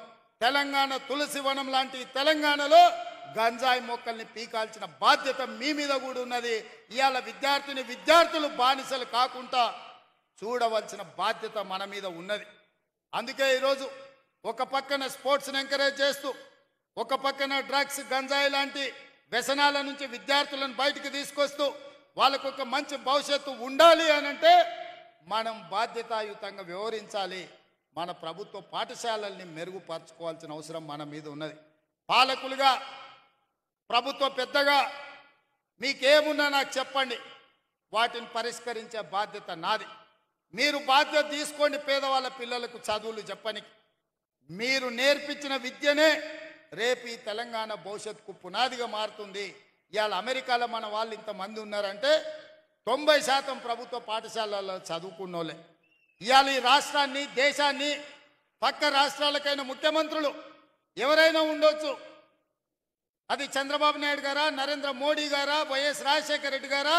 తెలంగాణ తులసి వనం లాంటి తెలంగాణలో గంజాయి మొక్కల్ని పీకాల్సిన బాధ్యత మీ మీద కూడా ఉన్నది. ఇవాళ విద్యార్థులు బానిసలు కాకుండా చూడవలసిన బాధ్యత మన మీద ఉన్నది. అందుకే ఈరోజు ఒక పక్కన స్పోర్ట్స్ని ఎంకరేజ్ చేస్తూ, ఒక పక్కన డ్రగ్స్, గంజాయి లాంటి వ్యసనాల నుంచి విద్యార్థులను బయటికి తీసుకొస్తూ వాళ్ళకు ఒక మంచి భవిష్యత్తు ఉండాలి అనంటే మనం బాధ్యతాయుతంగా వ్యవహరించాలి. మన ప్రభుత్వ పాఠశాలల్ని మెరుగుపరచుకోవాల్సిన అవసరం మన మీద ఉన్నది. పాలకులుగా, ప్రభుత్వ పెద్దగా మీకేమున్నా నాకు చెప్పండి, వాటిని పరిష్కరించే బాధ్యత నాది. మీరు బాధ్యత తీసుకోండి. పేదవాళ్ళ పిల్లలకు చదువులు చెప్పని మీరు నేర్పించిన విద్యనే రేపు ఈ తెలంగాణ భవిష్యత్తుకు పునాదిగా మారుతుంది. ఇవాళ అమెరికాలో మన వాళ్ళు ఇంతమంది ఉన్నారంటే 90% ప్రభుత్వ పాఠశాలల్లో చదువుకున్నోళ్ళే. ఇవాళ ఈ రాష్ట్రాన్ని, దేశాన్ని, పక్క రాష్ట్రాలకైనా ముఖ్యమంత్రులు ఎవరైనా ఉండొచ్చు. అది చంద్రబాబు నాయుడు గారా, నరేంద్ర మోడీ గారా, వైఎస్ రాజశేఖర రెడ్డి గారా,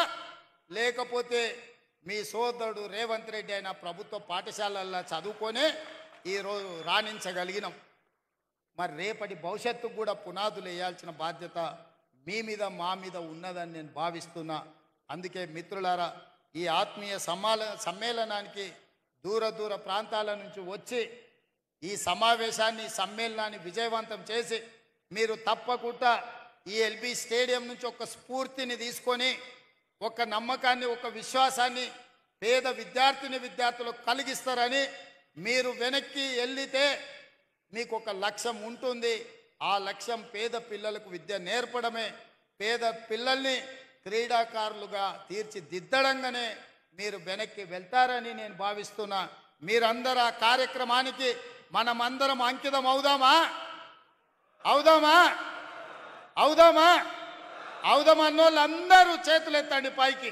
లేకపోతే మీ సోదరుడు రేవంత్ రెడ్డి అయిన ప్రభుత్వ పాఠశాలల్లో చదువుకొనే ఈరోజు రాణించగలిగినాం. మరి రేపటి భవిష్యత్తుకు కూడా పునాదులు వేయాల్సిన బాధ్యత మీ మీద, మా మీద ఉన్నదని నేను భావిస్తున్నా. అందుకే మిత్రులారా, ఈ ఆత్మీయ సమ్మేళనానికి దూర ప్రాంతాల నుంచి వచ్చి ఈ సమావేశాన్ని, సమ్మేళనాన్ని విజయవంతం చేసి మీరు తప్పకుండా ఈ ఎల్బీ స్టేడియం నుంచి ఒక స్ఫూర్తిని తీసుకొని, ఒక నమ్మకాన్ని, ఒక విశ్వాసాన్ని పేద విద్యార్థులకు కలిగిస్తారని, మీరు వెనక్కి వెళ్ళితే మీకు ఒక లక్ష్యం ఉంటుంది. ఆ లక్ష్యం పేద పిల్లలకు విద్య నేర్పడమే. పేద పిల్లల్ని క్రీడాకారులుగా తీర్చిదిద్దడంగానే మీరు వెనక్కి వెళ్తారని నేను భావిస్తున్నా. మీరందరూ ఆ కార్యక్రమానికి మనమందరం అంకితం అవుదామా? అవుదామన్నోళ్ళు అందరూ చేతులు ఎత్తండి పైకి.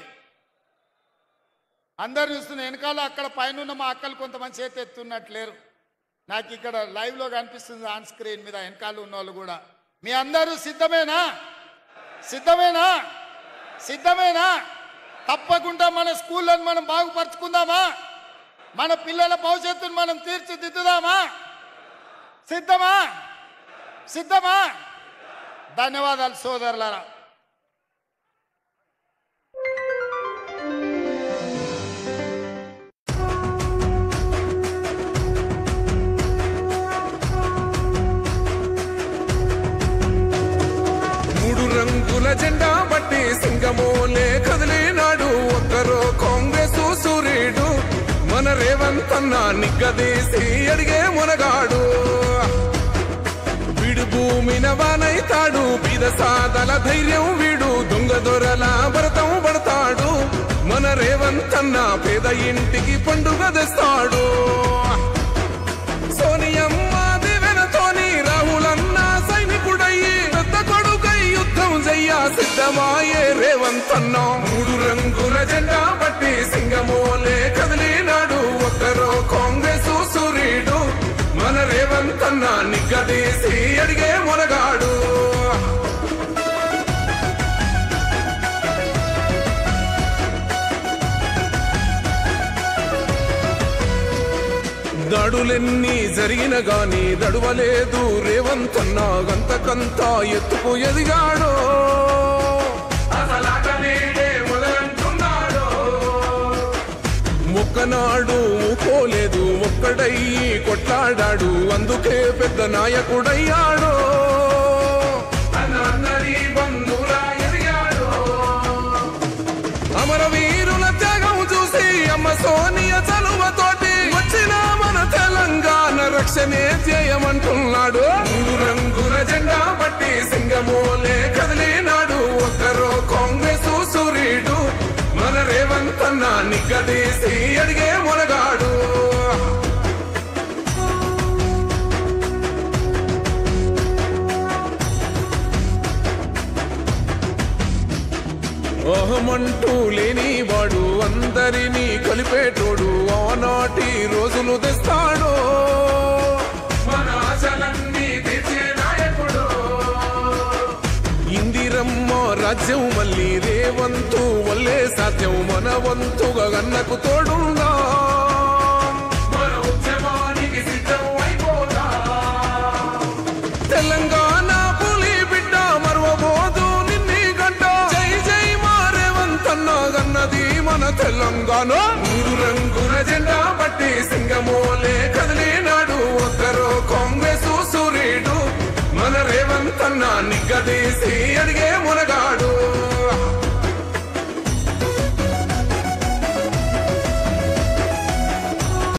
అందరు చూస్తున్న వెనకాల అక్కడ పైన మా అక్కలు కొంతమంది చేతి ఎత్తున్నట్లేరు. నాకు ఇక్కడ లైవ్లో కనిపిస్తుంది ఆన్ స్క్రీన్ మీద వెనకాల ఉన్న వాళ్ళు కూడా. మీ అందరూ సిద్ధమేనా? తప్పకుండా మన స్కూళ్ళను మనం బాగుపరుచుకుందామా? మన పిల్లల భవిష్యత్తును మనం తీర్చిదిద్దుదామా? సిద్ధమా? ధన్యవాదాలు సోదరులారా. జెండా బట్టి సింగమోలే కదిలినాడు ఒక్కరో కాంగ్రెస్ సూర్యుడు మన రేవంత్ అన్న నిగ్గదీసి అడిగే మునగాడు. వీడు భూమిన వానైతాడు, బీద సాదల ధైర్యం వీడు, దొంగ దొరల భరతం పడతాడు. మన రేవంత్ అన్న పేద ఇంటికి పండుగ తెస్తాడు. సోనియమ్మ దివెనతోని రాహులన్న సైనికుడయ్యి పెద్ద కొడుకై యుద్ధం చెయ్య సిద్ధమాయే రేవంత్ అన్న. 3 రంగుల జెండా బట్టి సింగమోలే కదిలినాడు ఒక్కరో కాంగ్రెస్ సూర్యుడు మన రేవంత్ అన్న నిగ్గదీసి అడిగే మునగాడు. దాడులెన్ని జరిగిన గాని దడువలేదు రేవంత్ అన్న, గంతకంతా ఎత్తుకు ఎదిగాడు. మొక్కనాడు ఊకోలేదు, ఒక్కడయ్యి కొట్లాడాడు, అందుకే పెద్ద నాయకుడయ్యాడు. అమరవీరుల త్యాగం చూసి అమ్మ సోనియ చలువతోటి వచ్చిన మన తెలంగాణ రక్షణే చేయమంటున్నాడు. 3 రంగుల జెండా బట్టి సింగమోలే కదిలినాడు ఒక్కరో కాంగ్రెస్ సూర్యుడు మన రేవంత్ అన్న నిగ్గదీసి అడిగే మునగాడు. కులమంటూ లేనివాడు అందరినీ కలిపేటోడు ఆనాటి రోజులు తెస్తాడు మన ఆశలన్నీ తీర్చే నాయకుడు ఇందిరమ్మ రాజ్యం మళ్ళీ రేవంతు వల్లే సాధ్యం మన వంతుగా గన్నకు తోడుందా మన ఉద్యమానికి సిద్ధం అయిపోదా తెలంగాణ పులి బిడ్డ మరవబోదు నిన్ని గంట జై జై మా రేవంతన్న గన్నది మన తెలంగాణ మూడు రంగుల జెండా బట్టి సింగమోలే కదిలినాడు ఒక్కరో కాంగ్రెస్ సూర్యుడు మన రేవంతన్న నిగ్గదీసి అడిగే